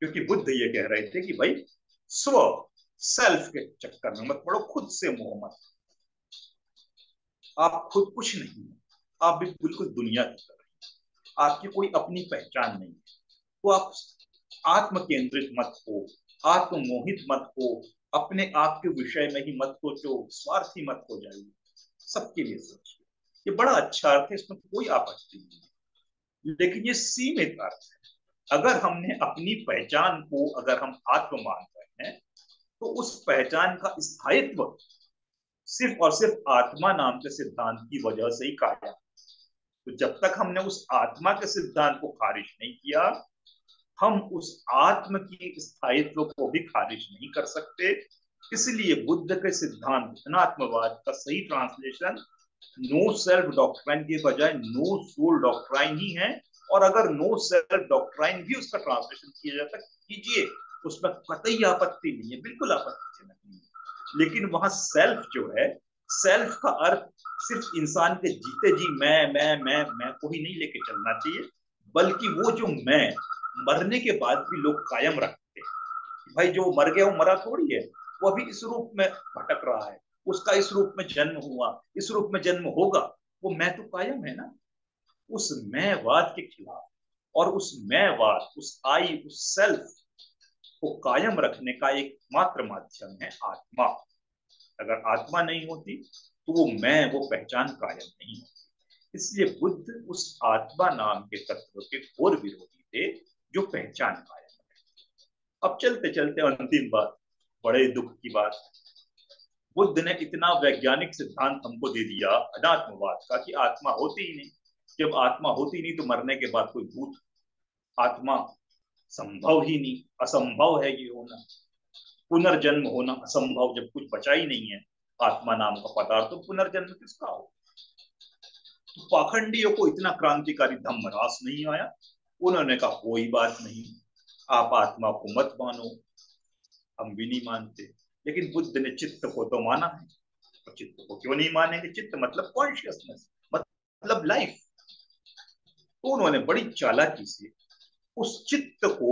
क्योंकि बुद्ध ये कह रहे थे कि भाई स्व, सेल्फ के चक्कर में मत पड़ो, खुद से मोह मत। आप खुद कुछ नहीं, आप भी बिल्कुल दुनिया की तरह। आपकी कोई अपनी पहचान नहीं है, तो आप आत्म केंद्रित मत हो, आत्ममोहित मत हो, अपने आप के विषय में ही मत सोचो, स्वार्थी मत हो जाइए, सबके लिए सोचिए। ये बड़ा अच्छा अर्थ है, इसमें कोई आपत्ति नहीं है, लेकिन ये सीमित अर्थ है। अगर हमने अपनी पहचान को, अगर हम आत्म मान रहे हैं, तो उस पहचान का स्थायित्व सिर्फ और सिर्फ आत्मा नाम के सिद्धांत की वजह से ही कायम। तो जब तक हमने उस आत्मा के सिद्धांत को खारिज नहीं किया, हम उस आत्म की स्थायित्व को भी खारिज नहीं कर सकते। इसलिए बुद्ध के सिद्धांत अनात्मवाद का सही ट्रांसलेशन नो सेल्फ डॉक्ट्राइन के बजाय नो सोल डॉक्ट्राइन ही है। और अगर नो सेल्फ डॉक्ट्राइन भी उसका ट्रांसलेशन किया जाता कीजिए, उसमें कतई आपत्ति नहीं है, बिल्कुल आपत्ति नहीं है। लेकिन वहां सेल्फ जो है, सेल्फ का अर्थ सिर्फ इंसान के जीते जी मैं को ही नहीं लेके चलना चाहिए, बल्कि वो जो मैं मरने के बाद भी लोग कायम रखते हैं। भाई जो मर गया वो मरा थोड़ी है, वो अभी इस रूप में भटक रहा है, उसका इस रूप में जन्म हुआ, इस रूप में जन्म होगा, वो मैं तो कायम है ना। उस मैंवाद के खिलाफ, और उस मैंवाद, उस आई, उस सेल्फ को कायम रखने का एक मात्र माध्यम है आत्मा। अगर आत्मा नहीं होती तो वो मैं, वो पहचान कायम नहीं होती। इसलिए बुद्ध उस आत्मा नाम के तत्व के घोर विरोधी थे जो पहचान कायम है। अब चलते चलते अंतिम बात, बड़े दुख की बात, बुद्ध ने इतना वैज्ञानिक सिद्धांत हमको दे दिया अनात्मवाद का कि आत्मा होती ही नहीं। जब आत्मा होती नहीं तो मरने के बाद कोई भूत, आत्मा संभव ही नहीं, असंभव है ये होना, पुनर्जन्म होना असंभव। जब कुछ बचा ही नहीं है आत्मा नाम का पदार्थ, तो पुनर्जन्म किसका हो। तो पाखंडियों को इतना क्रांतिकारी धम्मरास नहीं आया, उन्होंने कहा कोई बात नहीं, आप आत्मा को मत मानो, हम भी नहीं मानते। लेकिन बुद्ध ने चित्त को तो माना है, तो चित्त को क्यों नहीं मानेंगे। चित्त मतलब कॉन्शियसनेस, मतलब लाइफ। तो उन्होंने बड़ी चालाकी से उस चित्त को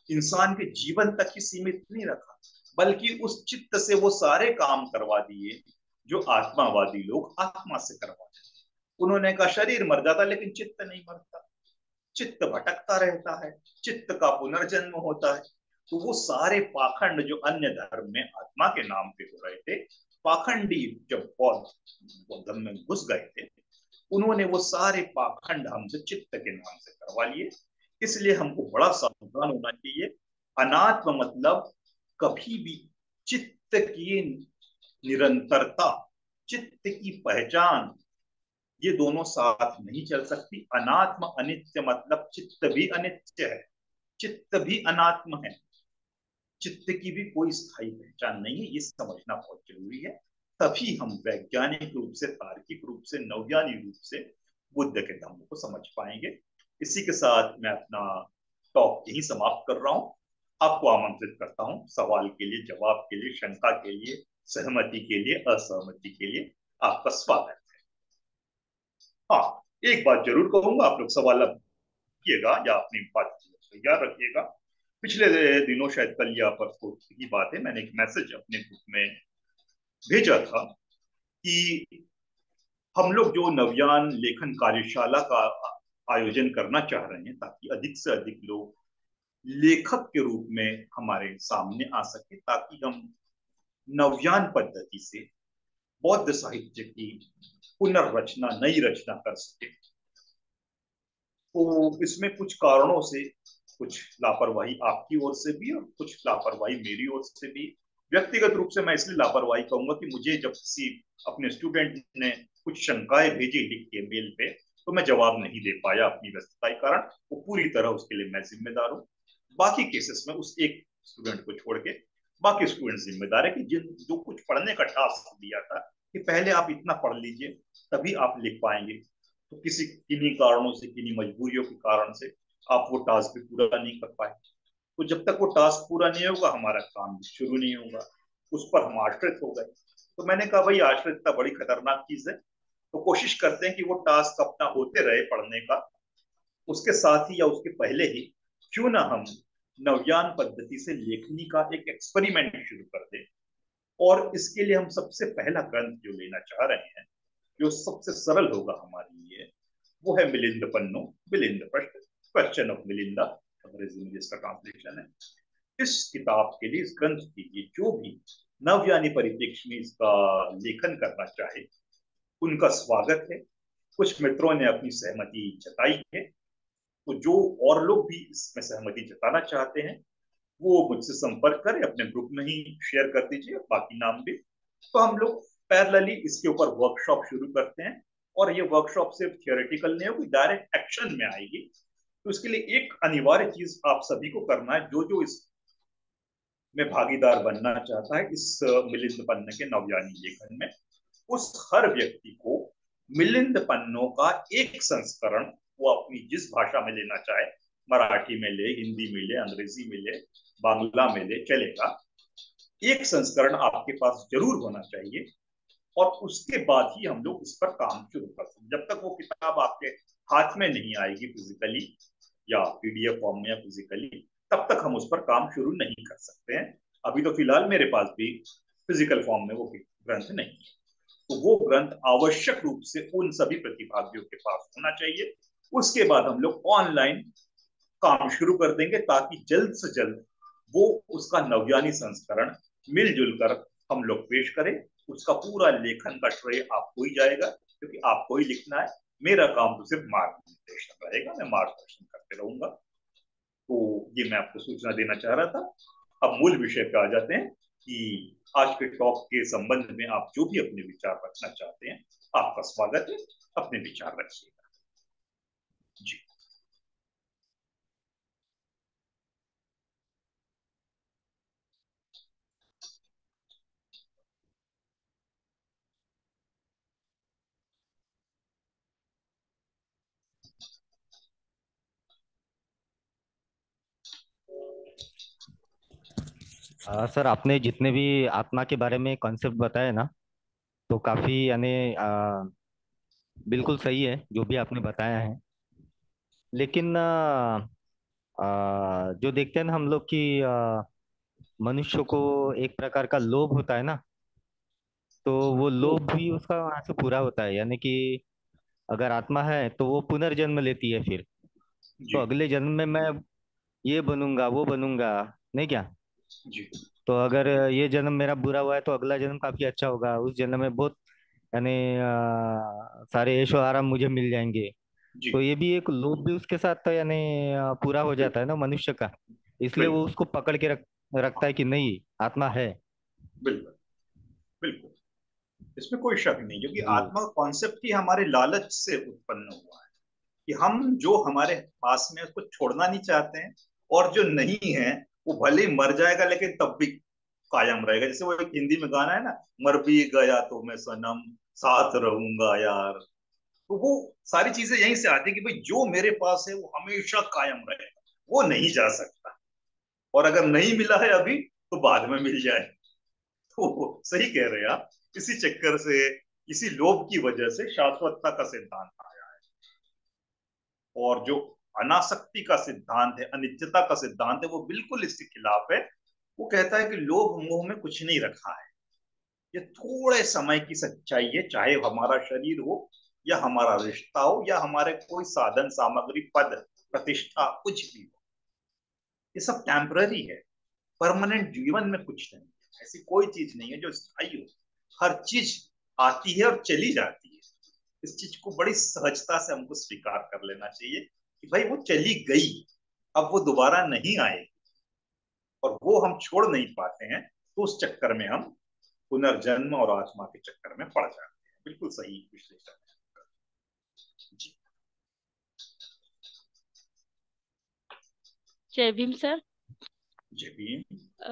इंसान के जीवन तक ही सीमित नहीं रखा, बल्कि उस चित्त से वो सारे काम करवा दिए जो आत्मावादी लोग आत्मा से करवाते हैं। उन्होंने कहा शरीर मर जाता लेकिन चित्त नहीं मरता, चित्त भटकता रहता है, चित्त का पुनर्जन्म होता है। तो वो सारे पाखंड जो अन्य धर्म में आत्मा के नाम पे हो रहे थे, पाखंडी जब बौद्ध में घुस गए थे, उन्होंने वो सारे पाखंड हमसे चित्त के नाम से करवा लिए। इसलिए हमको बड़ा सावधान होना चाहिए। अनात्म मतलब कभी भी चित्त की निरंतरता, चित्त की पहचान, ये दोनों साथ नहीं चल सकती। अनात्म अनित्य मतलब चित्त भी अनित्य है, चित्त भी अनात्म है, चित्त की भी कोई स्थायी पहचान नहीं है। ये समझना बहुत जरूरी है, तभी हम वैज्ञानिक रूप से, तार्किक रूप से, नवज्ञानी रूप से बुद्ध के धम्म को समझ पाएंगे। इसी के साथ मैं अपना टॉक यही समाप्त कर रहा हूँ। आपको आमंत्रित करता हूँ सवाल के लिए, जवाब के लिए, शंका के लिए, सहमति के लिए, असहमति के लिए आपका स्वागत है। हाँ, एक बात जरूर कहूंगा, आप लोग सवाल अब कीजिएगा या अपनी बात तैयार रखिएगा। पिछले दिनों, शायद कल या परसों की बात है, मैंने एक मैसेज अपने ग्रुप में भेजा था कि हम लोग जो नवयान लेखन कार्यशाला का आयोजन करना चाह रहे हैं, ताकि अधिक से अधिक लोग लेखक के रूप में हमारे सामने आ सके, ताकि हम नवयान पद्धति से बौद्ध साहित्य की पुनर्रचना, नई रचना कर सके। तो इसमें कुछ कारणों से कुछ लापरवाही आपकी ओर से भी और कुछ लापरवाही मेरी ओर से भी। व्यक्तिगत रूप से मैं इसलिए लापरवाही कहूंगा कि मुझे जब किसी अपने स्टूडेंट ने कुछ शंकाएं भेजी लिख के मेल पे, तो मैं जवाब नहीं दे पाया अपनी व्यस्तता के कारण। वो पूरी तरह उसके लिए मैं जिम्मेदार हूँ। बाकी केसेस में उस एक स्टूडेंट को छोड़ के बाकी स्टूडेंट जिम्मेदार है कि जिन जो कुछ पढ़ने का टास्क दिया था कि पहले आप इतना पढ़ लीजिए तभी आप लिख पाएंगे, तो किसी किन्हीं कारणों से, किन्हीं मजबूरियों के कारण से आप वो टास्क भी पूरा नहीं कर पाए। तो जब तक वो टास्क पूरा नहीं होगा, हमारा काम भी शुरू नहीं होगा, उस पर हम आश्रित हो गए। तो मैंने कहा भाई आश्रितता बड़ी खतरनाक चीज है, तो कोशिश करते हैं कि वो टास्क अपना होते रहे पढ़ने का, उसके साथ ही या उसके पहले ही क्यों ना हम नवज्ञान पद्धति से लेखनी का एक एक्सपेरिमेंट शुरू कर दें। और इसके लिए हम सबसे पहला ग्रंथ जो लेना चाह रहे हैं, जो सबसे सरल होगा हमारे लिए, वो है मिलिंद पन्नो, मिलिंद प्रश्न, क्वेश्चन ऑफ मिलिंदा, अंग्रेजी में जिसका ट्रांसलेशन है। इस किताब के लिए, इस ग्रंथ के लिए जो भी नवयानी परिप्रेक्ष्य में इसका लेखन करना चाहे उनका स्वागत है। कुछ मित्रों ने अपनी सहमति जताई है, तो जो और लोग भी इसमें सहमति जताना चाहते हैं वो मुझसे संपर्क करें, अपने ग्रुप में ही शेयर कर दीजिए, बाकी नाम भी। तो हम लोग पैरेलली इसके ऊपर वर्कशॉप शुरू करते हैं, और ये वर्कशॉप सिर्फ थियोरेटिकल नहीं होगी, डायरेक्ट एक्शन में आएगी। तो इसके लिए एक अनिवार्य चीज आप सभी को करना है, जो जो इस में भागीदार बनना चाहता है इस मिलिंद पन्ने के नवयानी लेखन में, उस हर व्यक्ति को मिलिंद पन्नों का एक संस्करण, वो अपनी जिस भाषा में लेना चाहे, मराठी में ले, हिंदी में ले, अंग्रेजी में ले, बांग्ला में ले, चलेगा, एक संस्करण आपके पास जरूर होना चाहिए। और उसके बाद ही हम लोग इस पर काम शुरू करते हैं। जब तक वो किताब आपके हाथ में नहीं आएगी फिजिकली या पीडीएफ फॉर्म में या फिजिकली, तब तक हम उस पर काम शुरू नहीं कर सकते हैं। अभी तो फिलहाल मेरे पास भी फिजिकल फॉर्म में वो ग्रंथ नहीं है। तो वो ग्रंथ आवश्यक रूप से उन सभी प्रतिभागियों के पास होना चाहिए। उसके बाद हम लोग ऑनलाइन काम शुरू कर देंगे, ताकि जल्द से जल्द वो उसका नवयानी संस्करण मिलजुल कर हम लोग पेश करें। उसका पूरा लेखन का श्रेय आपको ही जाएगा, क्योंकि आपको ही लिखना है। मेरा काम तो सिर्फ मार्गदर्शन रहेगा, मैं मार्गदर्शन करते रहूंगा। तो ये मैं आपको सूचना देना चाह रहा था। अब मूल विषय पे आ जाते हैं कि आज के टॉक के संबंध में आप जो भी अपने विचार रखना चाहते हैं, आपका स्वागत है, अपने विचार रखिएगा जी। सर, आपने जितने भी आत्मा के बारे में कॉन्सेप्ट बताए ना, तो काफी यानी बिल्कुल सही है जो भी आपने बताया है। लेकिन जो देखते हैं ना हम लोग कि मनुष्य को एक प्रकार का लोभ होता है ना, तो वो वो लोभ भी उसका वहां से पूरा होता है। यानी कि अगर आत्मा है तो वो पुनर्जन्म लेती है फिर। तो जी अगले जन्म में मैं ये बनूंगा वो बनूंगा, नहीं क्या? जी तो अगर ये जन्म मेरा बुरा हुआ है तो अगला जन्म काफी अच्छा होगा, उस जन्म में बहुत यानी सारे ऐशो आराम मुझे मिल जाएंगे। जी तो ये भी एक लोभ भी उसके साथ तो यानी पूरा हो जाता है ना मनुष्य का। इसलिए वो बिल्कुल उसको पकड़ के रखता है कि नहीं, आत्मा है। बिल्कुल बिल्कुल, इसमें कोई शक नहीं, क्योंकि जी। आत्मा का कॉन्सेप्ट ही हमारे लालच से उत्पन्न हुआ है कि हम जो हमारे पास में उसको छोड़ना नहीं चाहते हैं, और जो नहीं है वो भले ही मर जाएगा लेकिन तब भी कायम रहेगा। जैसे वो एक हिंदी में गाना है ना, मर भी गया तो मैं सनम साथ रहूंगा यार। तो वो सारी चीजें यहीं से आती है कि भाई जो मेरे पास है वो हमेशा कायम रहेगा, वो नहीं जा सकता। और अगर नहीं मिला है अभी तो बाद में मिल जाए। तो सही कह रहे हैं आप। इसी चक्कर से, इसी लोभ की वजह से शाश्वतता का सिद्धांत आया है। और जो अनासक्ति का सिद्धांत है, अनित्यता का सिद्धांत है, वो बिल्कुल इसके खिलाफ है। वो कहता है कि लोभ मोह में कुछ नहीं रखा है, ये थोड़े समय की सच्चाई है, चाहे हमारा शरीर हो या हमारा रिश्ता हो या हमारे कोई साधन सामग्री, पद प्रतिष्ठा, कुछ भी हो, ये सब टेम्पररी है। परमानेंट जीवन में कुछ नहीं है, ऐसी कोई चीज नहीं है जो स्थायी हो। हर चीज आती है और चली जाती है। इस चीज को बड़ी सहजता से हमको स्वीकार कर लेना चाहिए कि भाई वो चली गई, अब वो दोबारा नहीं आएगी, और वो हम छोड़ नहीं पाते हैं। तो उस चक्कर में हम पुनर्जन्म और आत्मा के चक्कर में पड़ जाते हैं। बिल्कुल सही विश्लेषण है जी। जय भीम सर। जी भी।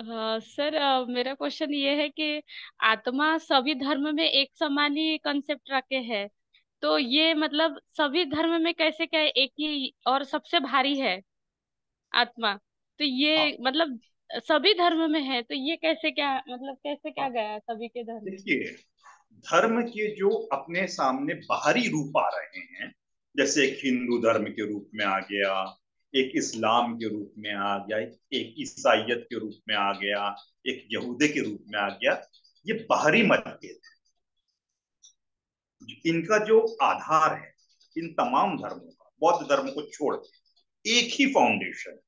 हाँ सर, मेरा क्वेश्चन ये है कि आत्मा सभी धर्म में एक समान ही कंसेप्ट रखे है, तो ये मतलब सभी धर्म में कैसे क्या एक ही और सबसे भारी है आत्मा? तो ये हाँ मतलब सभी धर्म में है, तो ये कैसे क्या मतलब कैसे क्या हाँ, गया सभी के धर्म में? देखिए, धर्म के जो अपने सामने बाहरी रूप आ रहे हैं, जैसे एक हिंदू धर्म के रूप में आ गया, एक इस्लाम के रूप में आ गया, एक ईसाइयत के रूप में आ गया, एक यहूदी के रूप में आ गया, ये बाहरी मतभेद है। इनका जो आधार है, इन तमाम धर्मों का, बौद्ध धर्म को छोड़ के, एक ही फाउंडेशन,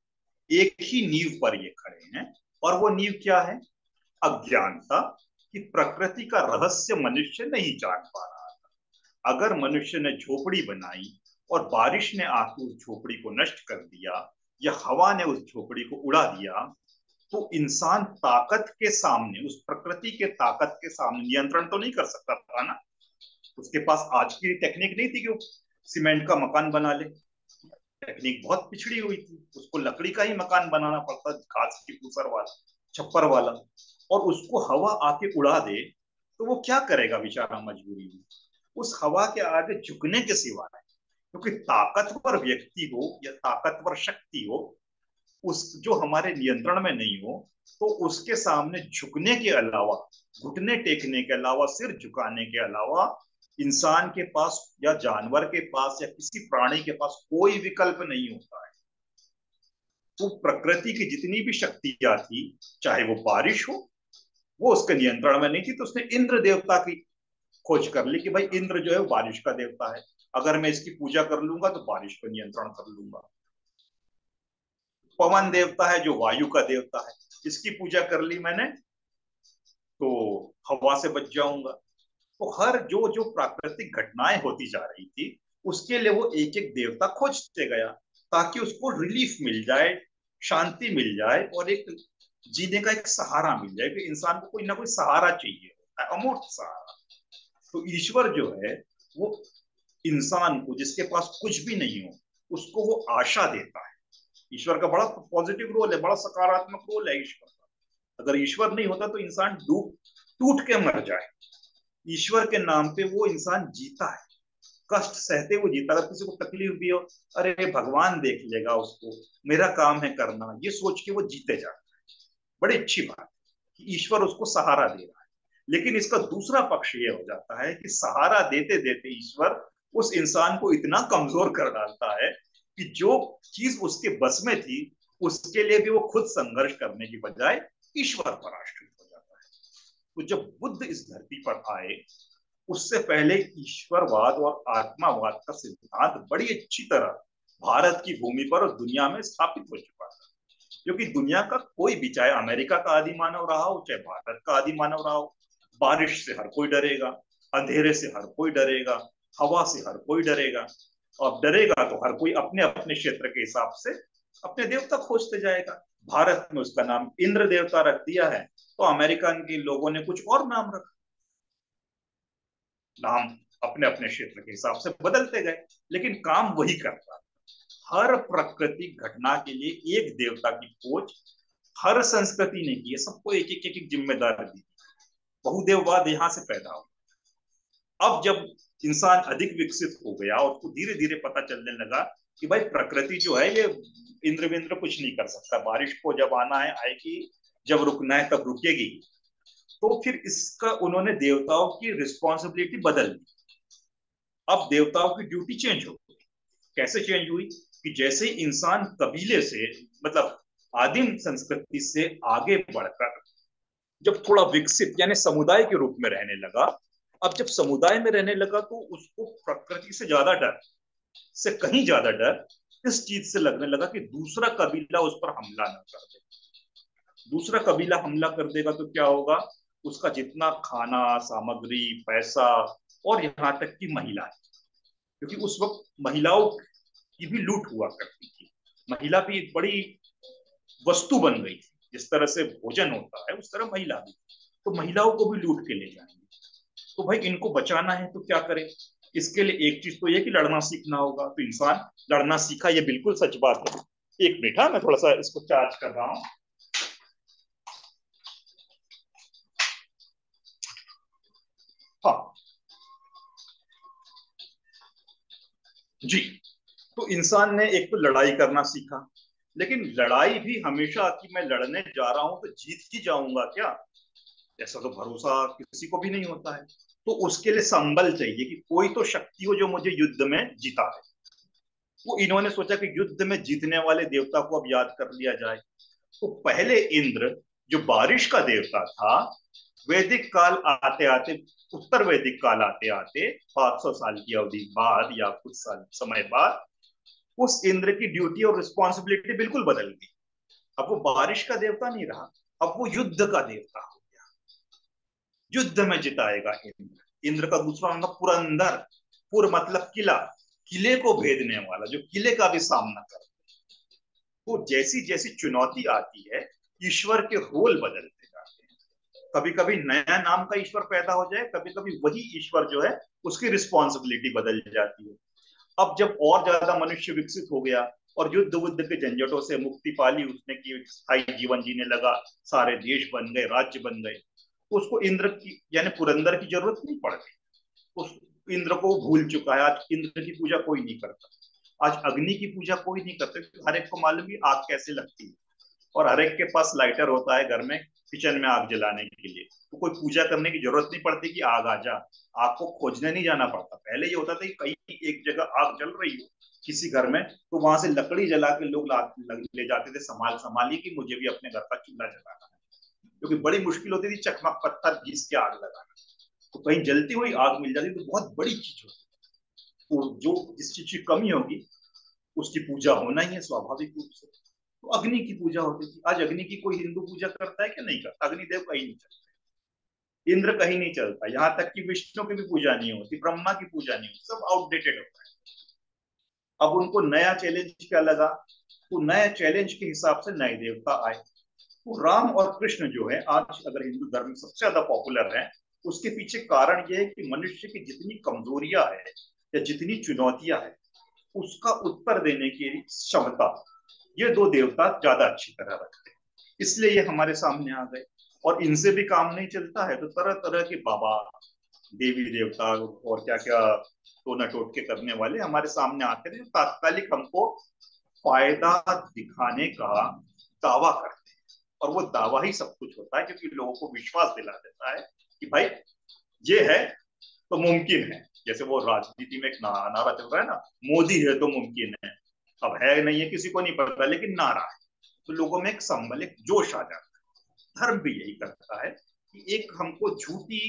एक ही नींव पर ये खड़े हैं। और वो नींव क्या है? अज्ञानता, कि प्रकृति का रहस्य मनुष्य नहीं जान पा रहा था। अगर मनुष्य ने झोपड़ी बनाई और बारिश ने आकर उस झोपड़ी को नष्ट कर दिया, या हवा ने उस झोपड़ी को उड़ा दिया, तो इंसान ताकत के सामने, उस प्रकृति के ताकत के सामने नियंत्रण तो नहीं कर सकता था ना। उसके पास आज की टेक्निक नहीं थी कि वो सीमेंट का मकान बना ले। टेक्निक बहुत पिछड़ी हुई थी, उसको लकड़ी का ही मकान बनाना पड़ता, घास की फूसर वाला, छप्पर वाला। और उसको हवा आके उड़ा दे तो वो क्या करेगा बेचारा मजबूरी में? उस हवा के आगे झुकने के सिवा है। क्योंकि ताकतवर व्यक्ति हो या ताकतवर शक्ति हो, उस जो हमारे नियंत्रण में नहीं हो, तो उसके सामने झुकने के अलावा, घुटने टेकने के अलावा, सिर झुकाने के अलावा इंसान के पास या जानवर के पास या किसी प्राणी के पास कोई विकल्प नहीं होता है। तो प्रकृति की जितनी भी शक्तियां थी, चाहे वो बारिश हो, वो उसके नियंत्रण में नहीं थी। तो उसने इंद्र देवता की खोज कर ली कि भाई इंद्र जो है वो बारिश का देवता है, अगर मैं इसकी पूजा कर लूंगा तो बारिश को नियंत्रण कर लूंगा। पवन देवता है जो वायु का देवता है, इसकी पूजा कर ली मैंने तो हवा से बच जाऊंगा। तो हर जो जो प्राकृतिक घटनाएं होती जा रही थी, उसके लिए वो एक एक देवता खोजते गया, ताकि उसको रिलीफ मिल जाए, शांति मिल जाए, और एक जीने का एक सहारा मिल जाए। कि इंसान को कोई ना कोई सहारा चाहिए होता है, अमूर्त सहारा। तो ईश्वर जो है वो इंसान को, जिसके पास कुछ भी नहीं हो, उसको वो आशा देता है। ईश्वर का बड़ा पॉजिटिव रोल है, बड़ा सकारात्मक रोल है ईश्वर का। अगर ईश्वर नहीं होता तो इंसान डूब टूट के मर जाए। ईश्वर के नाम पे वो इंसान जीता है, कष्ट सहते हुए जीता। अगर किसी को तकलीफ भी हो, अरे भगवान देख लेगा उसको, मेरा काम है करना, ये सोच के वो जीते जाता है। बड़ी अच्छी बात है कि ईश्वर उसको सहारा दे रहा है। लेकिन इसका दूसरा पक्ष ये हो जाता है कि सहारा देते देते ईश्वर उस इंसान को इतना कमजोर कर डालता है कि जो चीज उसके बस में थी, उसके लिए भी वो खुद संघर्ष करने की बजाय ईश्वर पर आश्रित हो जाता है। तो जब बुद्ध इस धरती पर आए, उससे पहले ईश्वरवाद और आत्मावाद का सिद्धांत बड़ी अच्छी तरह भारत की भूमि पर और दुनिया में स्थापित हो चुका था। क्योंकि दुनिया का कोई भी, चाहे अमेरिका का आदि मानव रहा हो, चाहे भारत का आदि मानव रहा हो, बारिश से हर कोई डरेगा, अंधेरे से हर कोई डरेगा, हवा से हर कोई डरेगा। और डरेगा तो हर कोई अपने अपने क्षेत्र के हिसाब से अपने देवता खोजते जाएगा। भारत में उसका नाम इंद्र देवता रख दिया है, तो अमेरिकन के लोगों ने कुछ और नाम रखा। नाम अपने अपने क्षेत्र के हिसाब से बदलते गए, लेकिन काम वही करता है। हर प्राकृतिक घटना के लिए एक देवता की खोज हर संस्कृति ने की है, सबको एक एक एक, एक जिम्मेदारी दी। बहुदेववाद यहां से पैदा हुआ। अब जब इंसान अधिक विकसित हो गया और उसको धीरे धीरे पता चलने लगा कि भाई प्रकृति जो है ये इंद्र विंद्र कुछ नहीं कर सकता, बारिश को जब आना है आएगी, जब रुकना है तब रुकेगी। तो फिर इसका उन्होंने देवताओं की रिस्पॉन्सिबिलिटी बदल दी। अब देवताओं की ड्यूटी चेंज हो गई। कैसे चेंज हुई? कि जैसे इंसान कबीले से, मतलब आदिम संस्कृति से आगे बढ़कर जब थोड़ा विकसित यानी समुदाय के रूप में रहने लगा, अब जब समुदाय में रहने लगा तो उसको प्रकृति से ज्यादा डर, से कहीं ज्यादा डर इस चीज से लगने लगा कि दूसरा कबीला उस पर हमला न कर दे। दूसरा कबीला हमला कर देगा तो क्या होगा? उसका जितना खाना, सामग्री, पैसा, और यहाँ तक कि महिलाएं, क्योंकि उस वक्त महिलाओं की भी लूट हुआ करती थी। महिला भी एक बड़ी वस्तु बन गई थी। जिस तरह से भोजन होता है उस तरह महिला भी, तो महिलाओं को भी लूट के ले जाएंगे। तो भाई इनको बचाना है तो क्या करें? इसके लिए एक चीज तो ये कि लड़ना सीखना होगा। तो इंसान लड़ना सीखा, ये बिल्कुल सच बात है। एक मिनट, हाँ, मैं थोड़ा सा इसको चार्ज कर रहा हूँ। हाँ जी। तो इंसान ने एक तो लड़ाई करना सीखा, लेकिन लड़ाई भी हमेशा कि मैं लड़ने जा रहा हूं तो जीत ही जाऊंगा क्या, ऐसा तो भरोसा किसी को भी नहीं होता है। तो उसके लिए संबल चाहिए कि कोई तो शक्ति हो जो मुझे युद्ध में जीता है। वो इन्होंने सोचा कि युद्ध में जीतने वाले देवता को अब याद कर लिया जाए। तो पहले इंद्र, जो बारिश का देवता था, वैदिक काल आते आते, उत्तर वैदिक काल आते आते 500 साल की अवधि बाद या कुछ साल समय बाद उस इंद्र की ड्यूटी और रिस्पॉन्सिबिलिटी बिल्कुल बदल गई। अब वो बारिश का देवता नहीं रहा, अब वो युद्ध का देवता हो गया। युद्ध में जिताएगा इंद्र। इंद्र का दूसरा नाम पुरंदर। पुर मतलब किला, किले को भेदने वाला, जो किले का भी सामना कर। तो जैसी जैसी चुनौती आती है, ईश्वर के रोल बदलते जाते हैं। कभी कभी नया नाम का ईश्वर पैदा हो जाए, कभी कभी वही ईश्वर जो है उसकी रिस्पॉन्सिबिलिटी बदल जाती है। अब जब और ज्यादा मनुष्य विकसित हो गया और युद्ध वुद्ध के झंझटों से मुक्ति पाली उसने, की स्थायी जीवन जीने लगा, सारे देश बन गए, राज्य बन गए, तो उसको इंद्र की यानी पुरंदर की जरूरत नहीं पड़ गई। उस इंद्र को भूल चुका है। आज इंद्र की पूजा कोई नहीं करता, आज अग्नि की पूजा कोई नहीं करता, क्योंकि हर एक को मालूम है आग कैसे लगती है, और हर एक के पास लाइटर होता है घर में किचन में आग जलाने के लिए। तो कोई पूजा करने की जरूरत नहीं पड़ती कि आग आ जा, आग को खोजने नहीं जाना पड़ता। पहले ये होता था कि कहीं एक जगह आग जल रही हो किसी घर में, तो वहां से लकड़ी जला के लोग ले जाते थे, संभाल संभालिए कि मुझे भी अपने घर का चूल्हा जलाना है, क्योंकि बड़ी मुश्किल होती थी चकमक पत्थर घीस के आग लगाना। तो कहीं जलती हुई आग मिल जाती तो बहुत बड़ी चीज होती। तो जो जिस चीज की कमी होगी उसकी पूजा होना ही है स्वाभाविक रूप से। तो अग्नि की पूजा होती थी। आज अग्नि की कोई हिंदू पूजा करता है कि नहीं करता? अग्निदेव कहीं नहीं चलता, इंद्र कहीं नहीं चलता, यहाँ तक कि विष्णु की भी पूजा नहीं होती, ब्रह्मा की पूजा नहीं होती, सब आउटडेटेड होता है। अब उनको नया चैलेंज क्या लगा? तो नए चैलेंज के हिसाब से नए देवता आए। तो राम और कृष्ण जो है आज अगर हिंदू धर्म में सबसे ज्यादा पॉपुलर है, उसके पीछे कारण यह है कि मनुष्य की जितनी कमजोरियां है या जितनी चुनौतियां है, उसका उत्तर देने की क्षमता ये दो देवता ज्यादा अच्छी तरह रखते हैं। इसलिए ये हमारे सामने आ गए। और इनसे भी काम नहीं चलता है तो तरह तरह के बाबा, देवी देवता और क्या क्या टोना टोटके करने वाले हमारे सामने आते हैं, जो तात्कालिक हमको फायदा दिखाने का दावा करते हैं। और वो दावा ही सब कुछ होता है, क्योंकि लोगों को विश्वास दिला देता है कि भाई ये है तो मुमकिन है। जैसे वो राजनीति में एक नारा चल रहा है ना, मोदी है तो मुमकिन है। अब है नहीं है किसी को नहीं पता, लेकिन नारा है तो लोगों में एक संबल, एक जोश आ जाता है। धर्म भी यही करता है कि एक हमको झूठी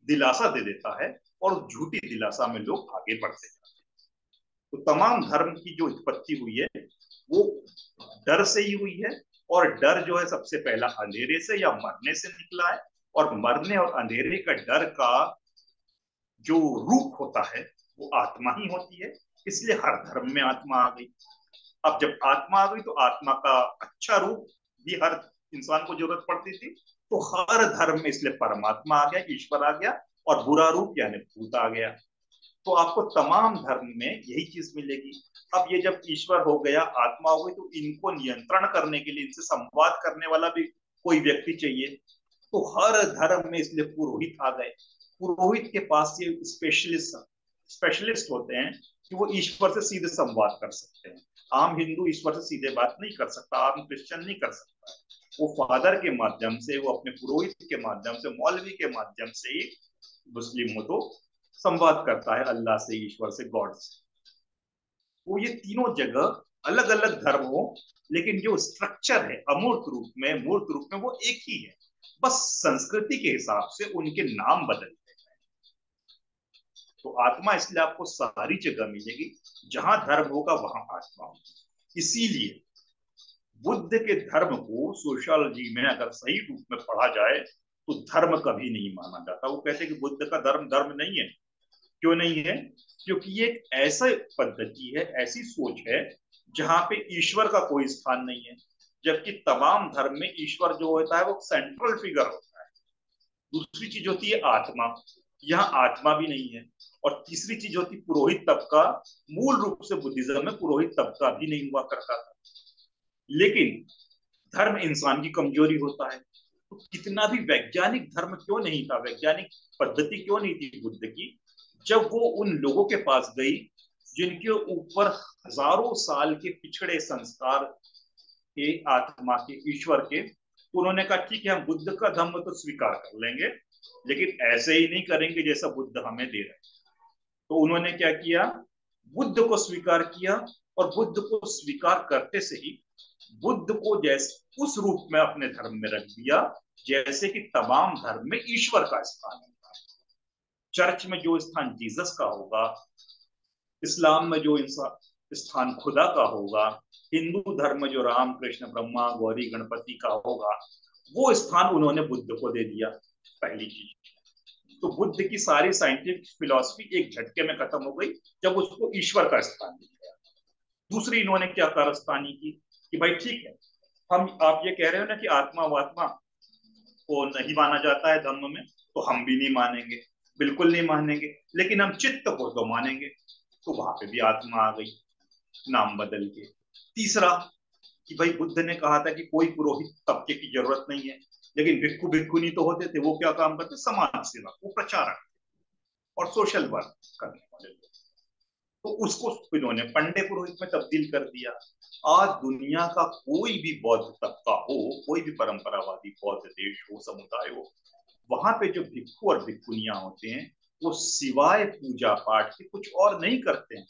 दिलासा दे देता है और झूठी दिलासा में लोग आगे बढ़ते जाते हैं। तो तमाम धर्म की जो उत्पत्ति हुई है वो डर से ही हुई है। और डर जो है सबसे पहला अंधेरे से या मरने से निकला है। और मरने और अंधेरे का डर का जो रूप होता है वो आत्मा ही होती है। इसलिए हर धर्म में आत्मा आ गई। अब जब आत्मा आ गई तो आत्मा का अच्छा रूप भी हर इंसान को जरूरत पड़ती थी। तो हर धर्म में इसलिए परमात्मा आ गया, ईश्वर आ गया, और बुरा रूप यानी भूत आ गया। तो आपको तमाम धर्म में यही चीज मिलेगी। अब ये जब ईश्वर हो गया, आत्मा हो गई, तो इनको नियंत्रण करने के लिए, इनसे संवाद करने वाला भी कोई व्यक्ति चाहिए। तो हर धर्म में इसलिए पुरोहित आ गए। पुरोहित के पास ये स्पेशलिस्ट होते हैं कि वो ईश्वर से सीधे संवाद कर सकते हैं। आम हिंदू ईश्वर से सीधे बात नहीं कर सकता, आम क्रिश्चियन नहीं कर सकता। वो फादर के माध्यम से, वो अपने पुरोहित के माध्यम से, मौलवी के माध्यम से ही मुस्लिम हो तो संवाद करता है अल्लाह से, ईश्वर से, गॉड से। वो ये तीनों जगह अलग अलग धर्म हो, लेकिन जो स्ट्रक्चर है अमूर्त रूप में, मूर्त रूप में वो एक ही है। बस संस्कृति के हिसाब से उनके नाम बदलते हैं। तो आत्मा इसलिए आपको सारी जगह मिलेगी, जहां धर्म होगा वहां आत्मा होगी। इसीलिए बुद्ध के धर्म को सोशियोलॉजी में अगर सही रूप में पढ़ा जाए तो धर्म कभी नहीं माना जाता। वो कहते हैं कि बुद्ध का धर्म धर्म नहीं है। क्यों नहीं है? क्योंकि ये एक ऐसा पद्धति है, ऐसी सोच है जहां पे ईश्वर का कोई स्थान नहीं है। जबकि तमाम धर्म में ईश्वर जो होता है वो सेंट्रल फिगर होता है। दूसरी चीज होती है आत्मा, यहाँ आत्मा भी नहीं है। और तीसरी चीज होती पुरोहित तबका। मूल रूप से बुद्धिज्म में पुरोहित तबका भी नहीं हुआ करता था, लेकिन धर्म इंसान की कमजोरी होता है। तो कितना भी वैज्ञानिक धर्म क्यों नहीं था, वैज्ञानिक पद्धति क्यों नहीं थी बुद्ध की, जब वो उन लोगों के पास गई जिनके ऊपर हजारों साल के पिछड़े संस्कार के, आत्मा के, ईश्वर के, तो उन्होंने कहा ठीक है हम बुद्ध का धर्म तो स्वीकार कर लेंगे, लेकिन ऐसे ही नहीं करेंगे जैसा बुद्ध हमें दे रहे हैं। तो उन्होंने क्या किया? बुद्ध को स्वीकार किया। और बुद्ध को स्वीकार करते से ही बुद्ध को जैसे उस रूप में अपने धर्म में रख दिया जैसे कि तमाम धर्म में ईश्वर का स्थान होता है। चर्च में जो स्थान जीसस का होगा, इस्लाम में जो स्थान खुदा का होगा, हिंदू धर्म में जो राम कृष्ण ब्रह्मा गौरी गणपति का होगा, वो स्थान उन्होंने बुद्ध को दे दिया। पहली चीज तो बुद्ध की सारी साइंटिफिक फिलॉसफी एक झटके में खत्म हो गई जब उसको ईश्वर का स्थान दिया गया। दूसरी इन्होंने क्या कारस्तानी की कि भाई ठीक है, हम आप ये कह रहे हो ना कि आत्मा वात्मा को नहीं माना जाता है धम्म में, तो हम भी नहीं मानेंगे, बिल्कुल नहीं मानेंगे, लेकिन हम चित्त को तो मानेंगे। तो वहां पे भी आत्मा आ गई नाम बदल के। तीसरा कि भाई बुद्ध ने कहा था कि कोई पुरोहित तबके की जरूरत नहीं है, लेकिन भिक्खु भिक्खुनी तो होते थे, वो क्या काम करते? समाज सेवा, वो प्रचारक और सोशल वर्क करने वाले लोग। तो उसको इन्होंने पंडे पुरोहित में तब्दील कर दिया। आज दुनिया का कोई भी बौद्ध तबका हो, कोई भी परंपरावादी बौद्ध देश हो, समुदाय हो, वहां पे जो भिक्खु और भिक्खुनियां होते हैं वो सिवाय पूजा पाठ के कुछ और नहीं करते हैं,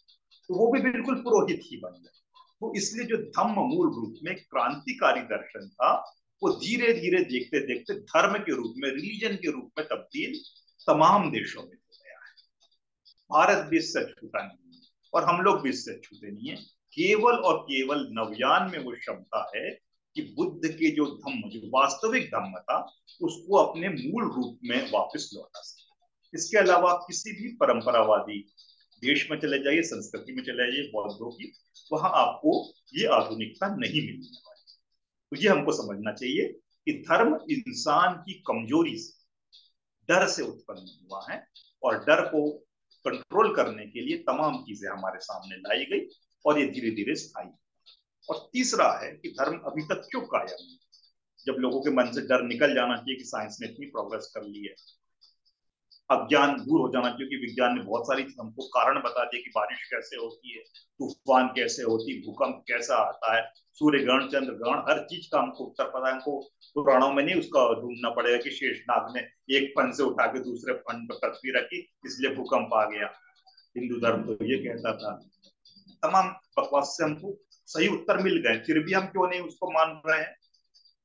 तो वो भी बिल्कुल पुरोहित ही बन गए। तो इसलिए जो धम्म मूल रूप में क्रांतिकारी दर्शन था, वो धीरे धीरे देखते देखते धर्म के रूप में, रिलीजन के रूप में तब्दील तमाम देशों में हो गया है। भारत भी इससे छूटा नहीं है और हम लोग भी इससे छूटे नहीं है। केवल और केवल नवयान में वो क्षमता है कि बुद्ध के जो धम्म, जो वास्तविक धम्म था, उसको अपने मूल रूप में वापस लौटा सके। इसके अलावा किसी भी परंपरावादी देश में चले जाइए, संस्कृति में चले जाइए बौद्धों की, वहां आपको ये आधुनिकता नहीं मिलने वाली। तो ये हमको समझना चाहिए कि धर्म इंसान की कमजोरी से, डर से उत्पन्न हुआ है और डर को कंट्रोल करने के लिए तमाम चीजें हमारे सामने लाई गई और ये धीरे धीरे स्थायी। और तीसरा है कि धर्म अभी तक क्यों कायम है? जब लोगों के मन से डर निकल जाना चाहिए कि साइंस ने इतनी प्रोग्रेस कर ली है, अज्ञान दूर हो जाना चाहिए कि विज्ञान ने बहुत सारी हमको कारण बता दिए कि बारिश कैसे होती है, तूफान कैसे होती, भूकंप कैसा आता है, सूर्य ग्रहण चंद्र ग्रहण, हर चीज का हमको उत्तर पता है। हमको पुराणों में नहीं उसका ढूंढना पड़ेगा कि शेषनाग ने एक फन से उठा के दूसरे फन पर पृथ्वी रखी इसलिए भूकंप आ गया। हिंदू धर्म तो ये कहता था। तमाम बकवास से हमको सही उत्तर मिल गए, फिर भी हम क्यों नहीं उसको मान रहे हैं?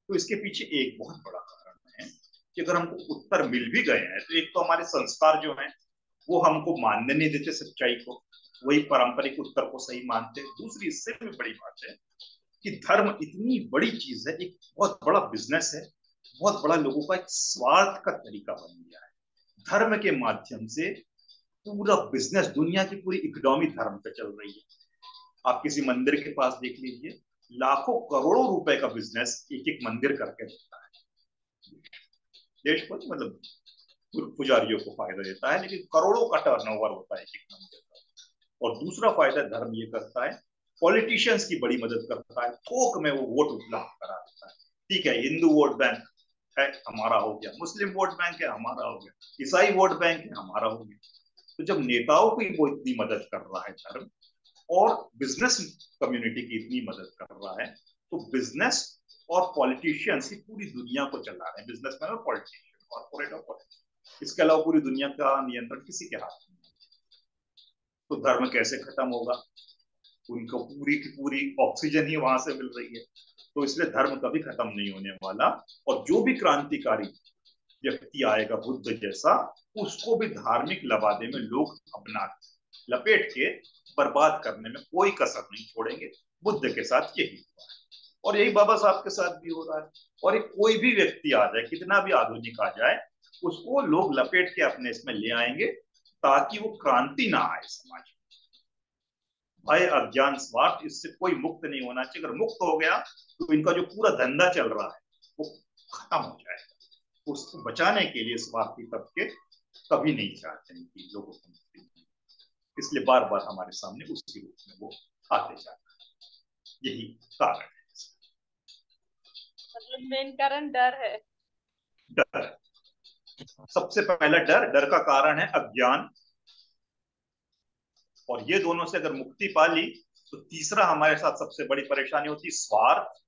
तो इसके पीछे एक बहुत बड़ा कारण है कि अगर हमको उत्तर मिल भी गए हैं तो एक तो हमारे संस्कार जो हैं वो हमको मानने नहीं देते सच्चाई को, वही पारंपरिक उत्तर को सही मानते। दूसरी इससे भी बड़ी बात है कि धर्म इतनी बड़ी चीज है, एक बहुत बड़ा बिजनेस है, बहुत बड़ा लोगों का एक स्वार्थ का तरीका बन गया है। धर्म के माध्यम से पूरा बिजनेस, दुनिया की पूरी इकोनॉमी धर्म पे चल रही है। आप किसी मंदिर के पास देख लीजिए, लाखों करोड़ों रुपए का बिजनेस एक एक मंदिर करके देता है। देश को मतलब पुजारियों को फायदा देता है, लेकिन करोड़ों का टर्नओवर होता है एक एक मंदिर का। और दूसरा फायदा धर्म ये करता है, पॉलिटिशियंस की बड़ी मदद करता है, थोक में वो वोट उपलब्ध करा देता है। ठीक है, हिंदू वोट बैंक है, हमारा हो गया, मुस्लिम वोट बैंक है, हमारा हो गया, ईसाई वोट बैंक है, हमारा हो गया। तो जब नेताओं की वो इतनी मदद कर रहा है धर्म, और बिजनेस कम्युनिटी की इतनी मदद कर रहा है, तो बिजनेस और पॉलिटिशियंस ही पूरी दुनिया को चला रहे हैं। बिजनेसमैन और पॉलिटिशियन, कॉर्पोरेट और पॉलिटिशियन, इसके अलावा पूरी दुनिया का नियंत्रण किसी के हाथ में। तो धर्म कैसे खत्म होगा? उनको पूरी की पूरी ऑक्सीजन ही वहां से मिल रही है, तो इसलिए धर्म कभी खत्म नहीं होने वाला। और जो भी क्रांतिकारी व्यक्ति आएगा बुद्ध जैसा, उसको भी धार्मिक लबादे में लोग अपना लपेट के बर्बाद करने में कोई कसर नहीं छोड़ेंगे। बुद्ध के साथ यही हुआ है और यही बाबा साहब के साथ भी हो रहा है। और एक कोई भी व्यक्ति आ जाए, कितना भी आधुनिक आ जाए, उसको लोग लपेट के अपने इसमें ले आएंगे ताकि वो क्रांति ना आए समाज में। भय अज्ञान स्वार्थ, इससे कोई मुक्त नहीं होना चाहिए। अगर मुक्त हो गया तो इनका जो पूरा धंधा चल रहा है वो खत्म हो जाएगा। उसको बचाने के लिए स्वार्थी तबके कभी नहीं चाहते हैं कि लोगों को मुक्ति मिले, इसलिए बार बार हमारे सामने उसी रूप में वो आते जाते हैं। यही कारण है। मतलब मेन कारण डर है। डर, सबसे पहला डर, डर का कारण है अज्ञान। और ये दोनों से अगर मुक्ति पा ली तो तीसरा हमारे साथ सबसे बड़ी परेशानी होती है स्वार्थ।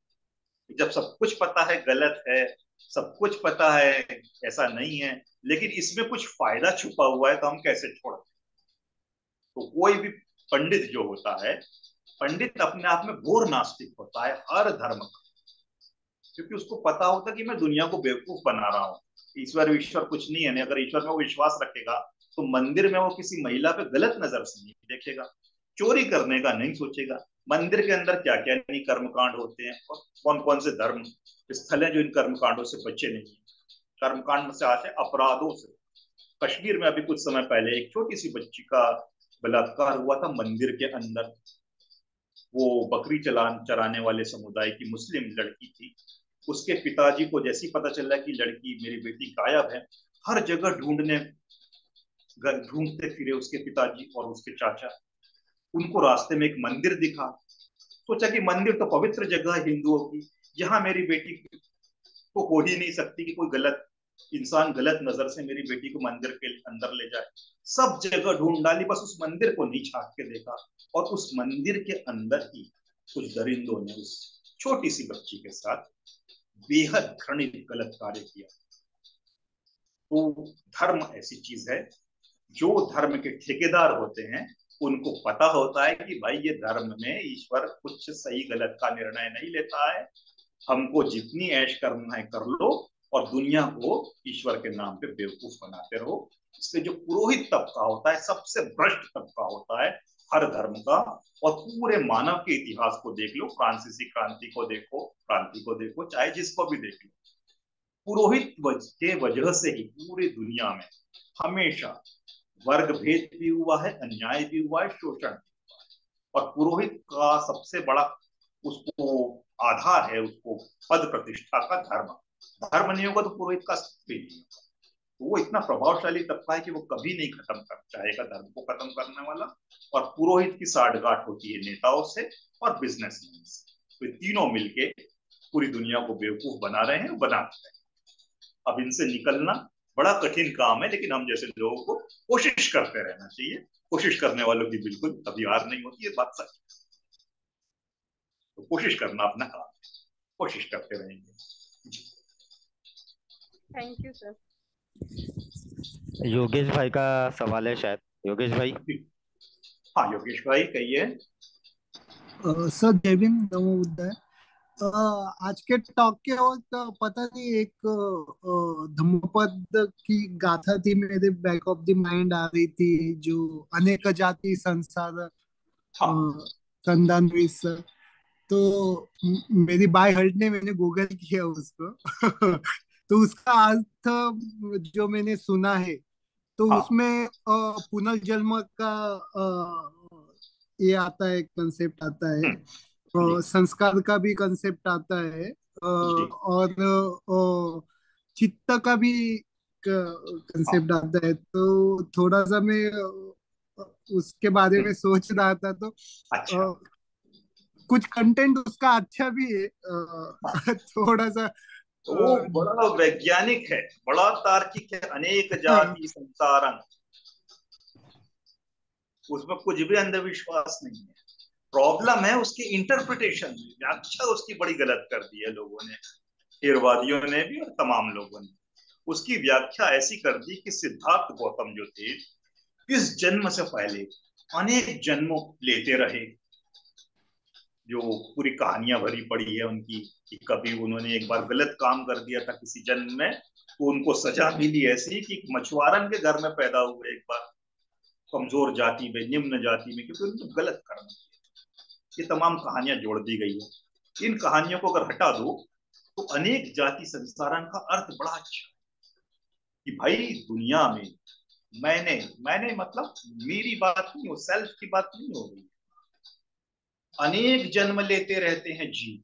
जब सब कुछ पता है गलत है, सब कुछ पता है ऐसा नहीं है, लेकिन इसमें कुछ फायदा छुपा हुआ है, तो हम कैसे छोड़? तो कोई भी पंडित जो होता है पंडित अपने आप में घोर नास्तिक होता है हर धर्म का, क्योंकि उसको पता होता है कि मैं दुनिया को बेवकूफ बना रहा हूँ, ईश्वर ईश्वर कुछ नहीं है। अगर ईश्वर में वो विश्वास रखेगा तो मंदिर में वो किसी महिला पे गलत नजर से नहीं देखेगा, चोरी करने का नहीं सोचेगा। मंदिर के अंदर क्या क्या नहीं कर्मकांड होते हैं, और कौन कौन से धर्म स्थल हैं जो इन कर्मकांडों से बचे नहीं है। कर्मकांड से आते अपराधों से। कश्मीर में अभी कुछ समय पहले एक छोटी सी बच्ची का बलात्कार हुआ था मंदिर के अंदर। वो बकरी चराने वाले समुदाय की मुस्लिम लड़की थी। उसके पिताजी को जैसे ही पता चला कि लड़की मेरी बेटी गायब है, हर जगह ढूंढते फिरे उसके पिताजी और उसके चाचा। उनको रास्ते में एक मंदिर दिखा, सोचा कि मंदिर तो पवित्र जगह है हिंदुओं की, यहाँ मेरी बेटी को हो ही नहीं सकती कि कोई गलत इंसान गलत नजर से मेरी बेटी को मंदिर के अंदर ले जाए। सब जगह ढूंढ डाली, बस उस मंदिर को नहीं झांक के देखा। और उस मंदिर के अंदर ही कुछ दरिंदों ने उस छोटी सी बच्ची के साथ बेहद घृणित गलत कार्य किया। तो धर्म ऐसी चीज है, जो धर्म के ठेकेदार होते हैं उनको पता होता है कि भाई ये धर्म में ईश्वर कुछ सही गलत का निर्णय नहीं लेता है, हमको जितनी ऐश करना है कर लो, और दुनिया को ईश्वर के नाम पे बेवकूफ बनाते रहो। इसलिए जो पुरोहित तबका होता है सबसे भ्रष्ट तबका होता है हर धर्म का। और पूरे मानव के इतिहास को देख लो, फ्रांसीसी क्रांति को देखो, चाहे जिसको भी देख लो, पुरोहित के वजह से ही पूरी दुनिया में हमेशा वर्ग भेद भी हुआ है, अन्याय भी हुआ है, शोषण भी हुआ है। और पुरोहित का सबसे बड़ा उसको आधार है, उसको पद प्रतिष्ठा का धर्म। धर्म नहीं होगा तो पुरोहित का अस्तित्व नहीं होगा। तो वो इतना प्रभावशाली तबका है कि वो कभी नहीं खत्म कर चाहेगा धर्म को खत्म करने वाला। और पुरोहित की साठगांठ होती है नेताओं से और बिजनेसमैन से। तो तीनों मिलके पूरी दुनिया को बेवकूफ बना रहे हैं, बनाते हैं। अब इनसे निकलना बड़ा कठिन काम है, लेकिन हम जैसे लोगों को कोशिश करते रहना चाहिए। कोशिश करने वालों की बिल्कुल कभी हार नहीं होती, ये बात सच है। तो कोशिश करना अपना काम है, कोशिश करते रहेंगे। Thank you sir. योगेश भाई का सवाल है शायद। योगेश भाई। हाँ योगेश भाई कहिए। सर जय भीम, नमो बुद्धाय। आज के टॉक के वक्त पता नहीं एक धम्मपद की गाथा थी, मेरे बैक ऑफ द माइंड आ रही थी, जो अनेक जाति संसार हाँ संदान विस। तो मेरी बाय हर्ट ने मैंने गूगल किया उसको तो उसका अर्थ जो मैंने सुना है, तो हाँ उसमें पुनर्जन्म का ये आता है, कंसेप्ट आता है, जी संस्कार का भी कंसेप्ट आता है, जी और चित्त का भी हाँ कंसेप्ट आता है। तो थोड़ा सा मैं उसके बारे में सोच रहा था, तो अच्छा। कुछ कंटेंट उसका अच्छा भी है, हाँ थोड़ा सा तो वो बड़ा वैज्ञानिक है, बड़ा तार्किक है। अनेक जाति संसारं, उसमें कुछ भी अंधविश्वास नहीं है। प्रॉब्लम है उसकी इंटरप्रिटेशन में, व्याख्या उसकी बड़ी गलत कर दी है लोगों ने, थेरवादियों ने भी और तमाम लोगों ने। उसकी व्याख्या ऐसी कर दी कि सिद्धार्थ गौतम जो थे, इस जन्म से पहले अनेक जन्मों लेते रहे। जो पूरी कहानियां भरी पड़ी है उनकी, कि कभी उन्होंने एक बार गलत काम कर दिया था किसी जन्म में, तो उनको सजा मिली ऐसी कि मछुआरन के घर में पैदा हुए एक बार, कमजोर जाति में, निम्न जाति में, क्योंकि उन्होंने गलत कर्म किया। ये तमाम कहानियां जोड़ दी गई है। इन कहानियों को अगर हटा दो तो अनेक जाति संसारन का अर्थ बड़ा अच्छा है, कि भाई दुनिया में मैंने मैंने मतलब मेरी बात नहीं हो, सेल्फ की बात नहीं हो रही। अनेक जन्म लेते रहते हैं जीव,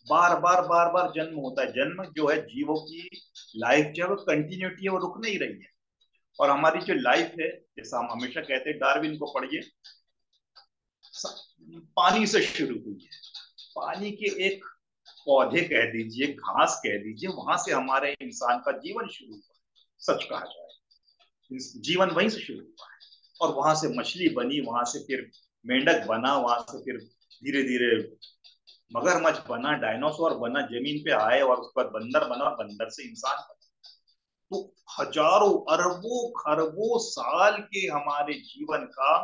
बार बार जन्म होता है। जन्म जो है जीवों की लाइफ जो है वो कंटिन्यूटी है, वो रुक नहीं रही है। और हमारी जो लाइफ है, जैसा हम हमेशा कहते हैं, डार्विन को पढ़िए, पानी से शुरू हुई है। पानी के एक पौधे कह दीजिए, घास कह दीजिए, वहां से हमारे इंसान का जीवन शुरू हुआ। सच कहा जाए, जीवन वहीं से शुरू हुआ है। और वहां से मछली बनी, वहां से फिर मेंढक बना, वहां से फिर धीरे धीरे मगरमच्छ बना, डायनासोर बना, जमीन पे आए, और उसके बाद बंदर बना, और बंदर से इंसान बना। तो हजारों अरबों खरबों साल के हमारे जीवन का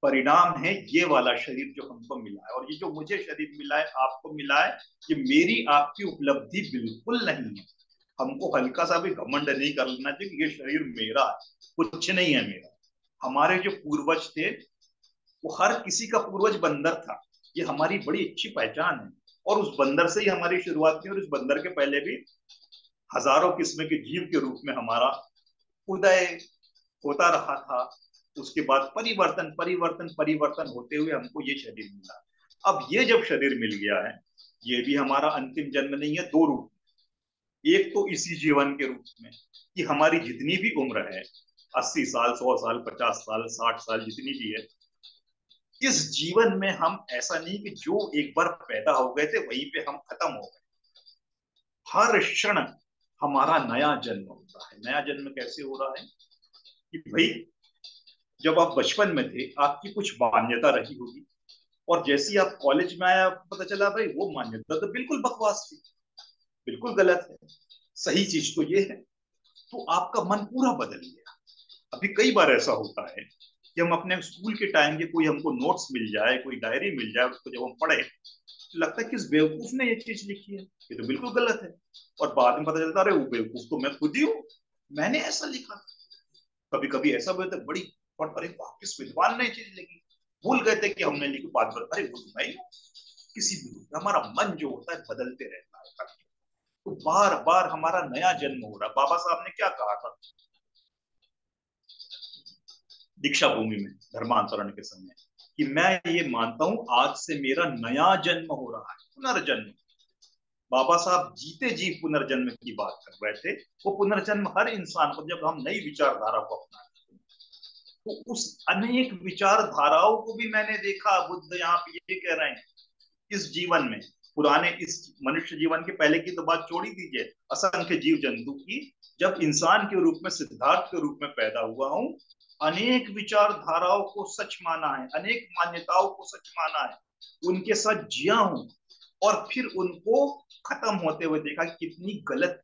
परिणाम है ये वाला शरीर जो हमको मिला है। और ये जो मुझे शरीर मिला है, आपको मिला है, ये मेरी आपकी उपलब्धि बिल्कुल नहीं है। हमको हल्का सा भी घमंड नहीं करना चाहिए कि ये शरीर मेरा है, कुछ नहीं है मेरा। हमारे जो पूर्वज थे, वो हर किसी का पूर्वज बंदर था, ये हमारी बड़ी अच्छी पहचान है। और उस बंदर से ही हमारी शुरुआत थी, और उस बंदर के पहले भी हजारों किस्म के जीव के रूप में हमारा उदय होता रहा था। उसके बाद परिवर्तन परिवर्तन परिवर्तन होते हुए हमको ये शरीर मिला। अब ये जब शरीर मिल गया है, ये भी हमारा अंतिम जन्म नहीं है, दो रूप। एक तो इसी जीवन के रूप में कि हमारी जितनी भी उम्र है, 80 साल, 100 साल, 50 साल, 60 साल, जितनी भी है, इस जीवन में हम ऐसा नहीं कि जो एक बार पैदा हो गए थे वहीं पे हम खत्म हो गए। हर क्षण हमारा नया जन्म होता है। नया जन्म कैसे हो रहा है कि भाई, जब आप बचपन में थे आपकी कुछ मान्यता रही होगी, और जैसे ही आप कॉलेज में आया आपको पता चला भाई वो मान्यता तो बिल्कुल बकवास थी, बिल्कुल गलत है, सही चीज तो ये है। तो आपका मन पूरा बदल गया। अभी कई बार ऐसा होता है कि हम अपने स्कूल के टाइम के कोई हमको नोट्स मिल जाए, कोई डायरी मिल जाए, उसको जब हम पढ़े तो लगता है कि इस बेवकूफ ने ये चीज लिखी है, ये तो बिल्कुल गलत है। और बाद में पता चलता है अरे वो बेवकूफ तो मैं खुद ही हूँ, मैंने ऐसा लिखा था। कभी कभी ऐसा भी होता है बड़ी, और अरे वाह किस विद्वान ने ये चीज लिखी, भूल गए थे कि हमने लिखी, बात बात अरे वो तो मैं ही हूँ। किसी भी हमारा मन जो होता है बदलते रहता है। तो बार बार हमारा नया जन्म हो रहा है। बाबा साहब ने क्या कहा था दीक्षा भूमि में धर्मांतरण के समय, कि मैं ये मानता हूं आज से मेरा नया जन्म हो रहा है, पुनर्जन्म। बाबा साहब जीते जी पुनर्जन्म की बात कर रहे थे। वो पुनर्जन्म हर इंसान को, जब हम नई विचारधारा को अपनाते हैं, तो उस अनेक विचारधाराओं को भी मैंने देखा। बुद्ध यहाँ पे ये कह रहे हैं इस जीवन में, पुराने इस मनुष्य जीवन के पहले की तो बात छोड़ ही दीजिए, असंख्य जीव जंतु की, जब इंसान के रूप में, सिद्धार्थ के रूप में पैदा हुआ हूं, अनेक विचारधाराओं को सच माना है, अनेक मान्यताओं को सच माना है, उनके साथ जिया हूं, और फिर उनको खत्म होते हुए देखा कि कितनी गलत,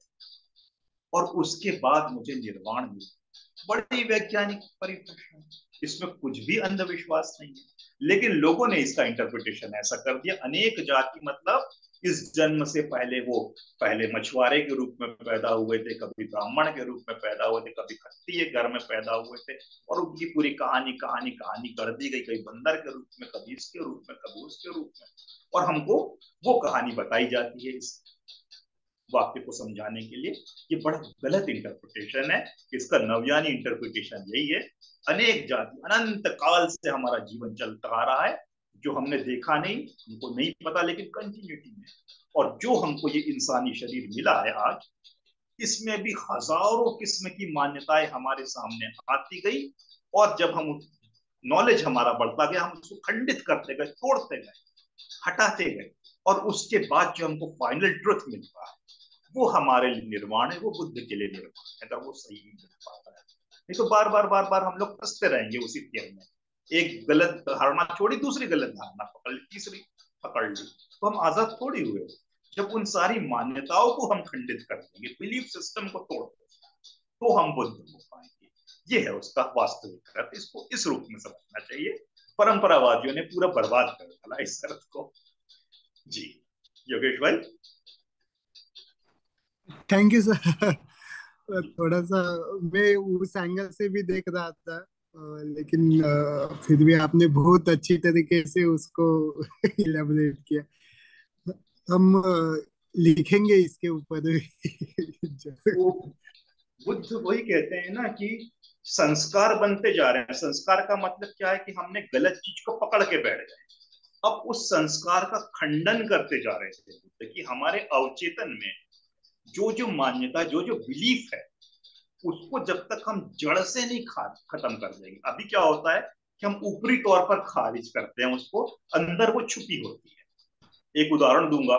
और उसके बाद मुझे निर्वाण मिला। बड़ी वैज्ञानिक परिभाषा, इसमें कुछ भी अंधविश्वास नहीं है। लेकिन लोगों ने इसका इंटरप्रिटेशन ऐसा कर दिया, अनेक जाति मतलब इस जन्म से पहले वो पहले मछुआरे के रूप में पैदा हुए थे, कभी ब्राह्मण के रूप में पैदा हुए थे, कभी क्षत्रिय घर में पैदा हुए थे, और उनकी पूरी कहानी कहानी कहानी कर दी गई, कभी बंदर के रूप में, कभी इसके रूप में, कभी उसके रूप में, और हमको वो कहानी बताई जाती है इस वाक्य को समझाने के लिए। ये बड़ा गलत इंटरप्रिटेशन है। इसका नवयानी इंटरप्रिटेशन यही है, अनेक जाति, अनंत काल से हमारा जीवन चलता आ रहा है, जो हमने देखा नहीं, हमको नहीं पता, लेकिन कंटिन्यूटी में। और जो हमको ये इंसानी शरीर मिला है आज, इसमें भी हजारों किस्म की मान्यताएं हमारे सामने आती गई, और जब हम नॉलेज हमारा बढ़ता गया, हम उसको खंडित करते गए, तोड़ते गए, हटाते गए, और उसके बाद जो हमको फाइनल ट्रुथ मिलता है वो हमारे लिए निर्वाण है, वो बुद्ध के लिए निर्वाण है, अगर वो सही मिल पाता है। नहीं तो बार बार बार बार हम लोग फंसते रहेंगे उसी फेर में। एक गलत धारणा छोड़ी, दूसरी गलत धारणा पकड़ ली, तीसरी पकड़ ली, तो हम आजाद थोड़ी हुए। जब उन सारी मान्यताओं को हम खंडित कर देंगे, बिलीफ सिस्टम को तोड़ देंगे, तो हम बुद्ध हो पाएंगे। ये है उसका वास्तविक अर्थ। इसको इस रूप में समझना चाहिए। परंपरावादियों ने पूरा बर्बाद कर डाला इस अर्थ को। जी योगेश भाई। Thank you sir. थोड़ा सा मैं उस एंगल से भी देख रहा था, लेकिन फिर भी आपने बहुत अच्छी तरीके से उसको इलेबोरेट किया। हम लिखेंगे इसके ऊपर। वो बुद्ध वही कहते हैं ना कि संस्कार बनते जा रहे हैं। संस्कार का मतलब क्या है कि हमने गलत चीज को पकड़ के बैठ गए। अब उस संस्कार का खंडन करते जा रहे थे बुद्ध, कि हमारे अवचेतन में जो जो मान्यता, जो जो बिलीफ है, उसको जब तक हम जड़ से नहीं खत्म कर देंगे। अभी क्या होता है कि हम ऊपरी तौर पर खारिज करते हैं उसको, अंदर वो छुपी होती है। एक उदाहरण दूंगा।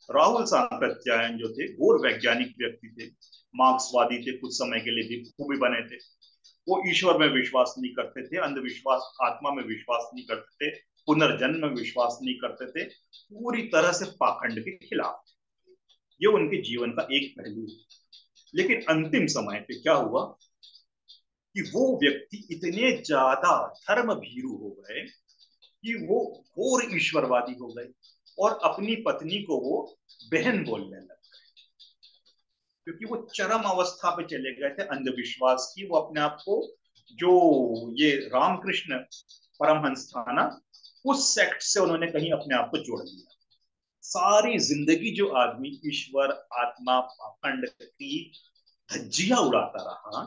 राहुल सांकृत्यायन जो थे, घोर वैज्ञानिक व्यक्ति थे, मार्क्सवादी थे, कुछ समय के लिए भिक्षु भी बने थे। वो ईश्वर में विश्वास नहीं करते थे, अंधविश्वास, आत्मा में विश्वास नहीं करते थे, पुनर्जन्म में विश्वास नहीं करते थे, पूरी तरह से पाखंड के खिलाफ। ये उनके जीवन का एक पहलू है। लेकिन अंतिम समय पे क्या हुआ कि वो व्यक्ति इतने ज्यादा धर्म भीरू हो गए कि वो घोर ईश्वरवादी हो गए और अपनी पत्नी को वो बहन बोलने लगे, क्योंकि वो चरम अवस्था पे चले गए थे अंधविश्वास की। वो अपने आप को, जो ये रामकृष्ण परमहंस था ना, उस सेक्ट से उन्होंने कहीं अपने आप को जोड़ लिया। सारी जिंदगी जो आदमी ईश्वर, आत्मा, पाखंड की धज्जियां उड़ाता रहा,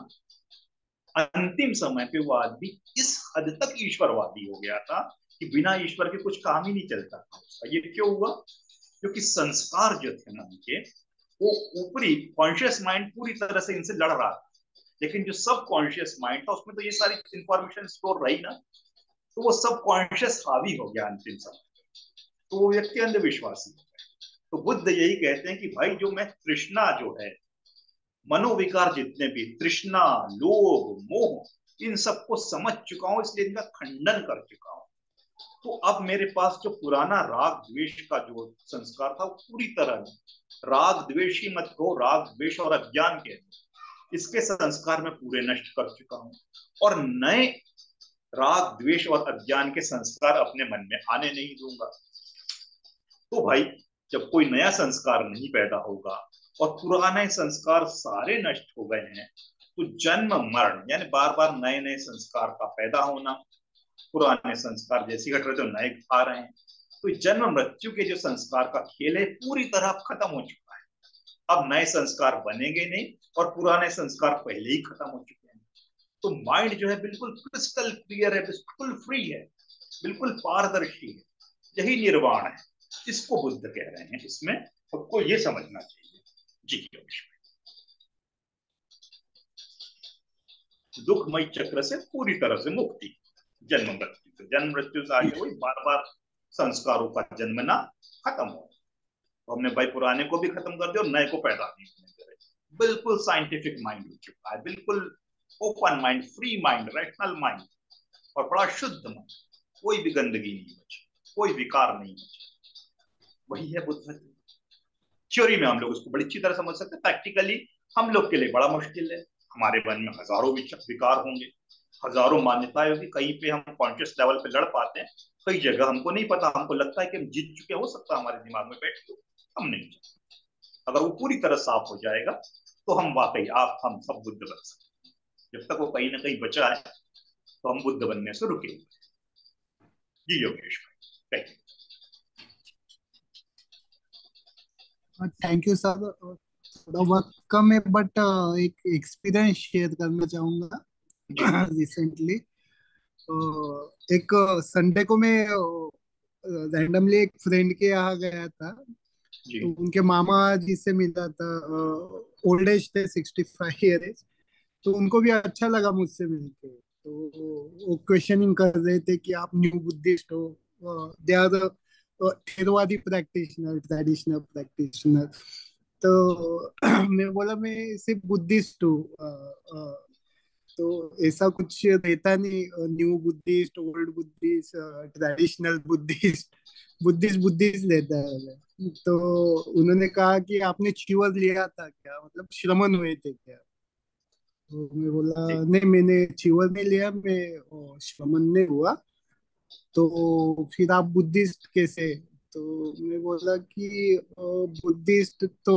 अंतिम समय पे वो आदमी इस हद तक ईश्वरवादी हो गया था कि बिना ईश्वर के कुछ काम ही नहीं चलता था उसका। ये क्यों हुआ? क्योंकि संस्कार जो थे ना उनके, वो ऊपरी कॉन्शियस माइंड पूरी तरह से इनसे लड़ रहा था, लेकिन जो सब कॉन्शियस माइंड था उसमें तो ये सारी इंफॉर्मेशन स्टोर रही ना, तो वो सब कॉन्शियस हावी हो गया अंतिम समय, तो वो व्यक्ति अंधविश्वासी हो गया। तो बुद्ध यही कहते हैं कि भाई जो मैं तृष्णा जो है, मनोविकार जितने भी तृष्णा, लोभ, मोह, इन सबको समझ चुका हूं, इसलिए इनका खंडन कर चुका हूं। तो अब मेरे पास जो पुराना राग द्वेष का जो संस्कार था, वो पूरी तरह राग द्वेष ही मत कहो, राग द्वेष और अज्ञान के इसके संस्कार में पूरे नष्ट कर चुका हूं, और नए राग द्वेष और अज्ञान के संस्कार अपने मन में आने नहीं दूंगा। तो भाई जब कोई नया संस्कार नहीं पैदा होगा और पुराने संस्कार सारे नष्ट हो गए हैं, तो जन्म मरण यानी बार बार नए नए संस्कार का पैदा होना, पुराने संस्कार जैसे घट रहे तो नए आ रहे हैं, तो जन्म मृत्यु के जो संस्कार का खेल है पूरी तरह खत्म हो चुका है। अब नए संस्कार बनेंगे नहीं और पुराने संस्कार पहले ही खत्म हो चुके हैं। तो माइंड जो है बिल्कुल क्रिस्टल क्लियर है, बिल्कुल फ्री है, बिल्कुल पारदर्शी है। यही निर्वाण है, इसको बुद्ध कह रहे हैं। इसमें सबको ये समझना चाहिए। जी योगेश, दुखमय चक्र से पूरी तरह से मुक्ति, जन्म मृत्यु से, जन्म मृत्यु से आगे वही बार बार संस्कारों का जन्मना खत्म हो। तो हमने भाई पुराने को भी खत्म कर दिया और नए को पैदा नहीं होने दे रहे। बिल्कुल साइंटिफिक माइंड हो चुका है, बिल्कुल open mind, free mind, rational mind, और बड़ा शुद्ध माइंड, कोई भी गंदगी नहीं बची, कोई विकार नहीं बची। वही है बुद्ध। थ्योरी में हम लोग उसको बड़ी अच्छी तरह समझ सकते हैं, प्रैक्टिकली हम लोग के लिए बड़ा मुश्किल है। हमारे मन में हजारों विकार होंगे, हजारों मान्यताएं होगी, कहीं पे हम कॉन्शियस लेवल पे लड़ पाते हैं, कई जगह हमको नहीं पता, हमको लगता है कि हम जीत चुके, हो सकता है हमारे दिमाग में बैठ के हम नहीं जानते। अगर वो पूरी तरह साफ हो जाएगा तो हम वाकई, आप, हम सब बुद्ध बन सकते हैं। जब तक वो कहीं ना कहीं बचा है तो हम बुद्ध बनने से रुके हुए। जी योगेश भाई, थैंक यू सर। थोड़ा वक्त कम है बट एक एक्सपीरियंस शेयर करना चाहूंगा। रिसेंटली एक संडे को मैं रैंडमली एक फ्रेंड के यहाँ गया था, तो उनके मामा जी से मिला था। ओल्ड एज थे, 65 ईयर एज। तो उनको भी अच्छा लगा मुझसे मिलके, तो वो क्वेश्चनिंग कर रहे थे कि आप न्यू बुद्धिस्ट हो, they are Theravadi practitioner, traditional practitioner. तो मैं बोला मैं सिर्फ बुद्धिस्ट हूँ। तो ऐसा कुछ रहता नहीं, new Buddhist, old Buddhist, traditional Buddhist, Buddhist Buddhist रहता है। तो उन्होंने कहा कि आपने च्यूअर लिया था क्या, मतलब श्रमण हुए थे क्या? तो मैं बोला नहीं, मैंने च्यूअर नहीं लिया, मैं श्रमण नहीं हुआ। तो फिर आप बुद्धिस्ट कैसे? तो मैं बोला कि बुद्धिस्ट तो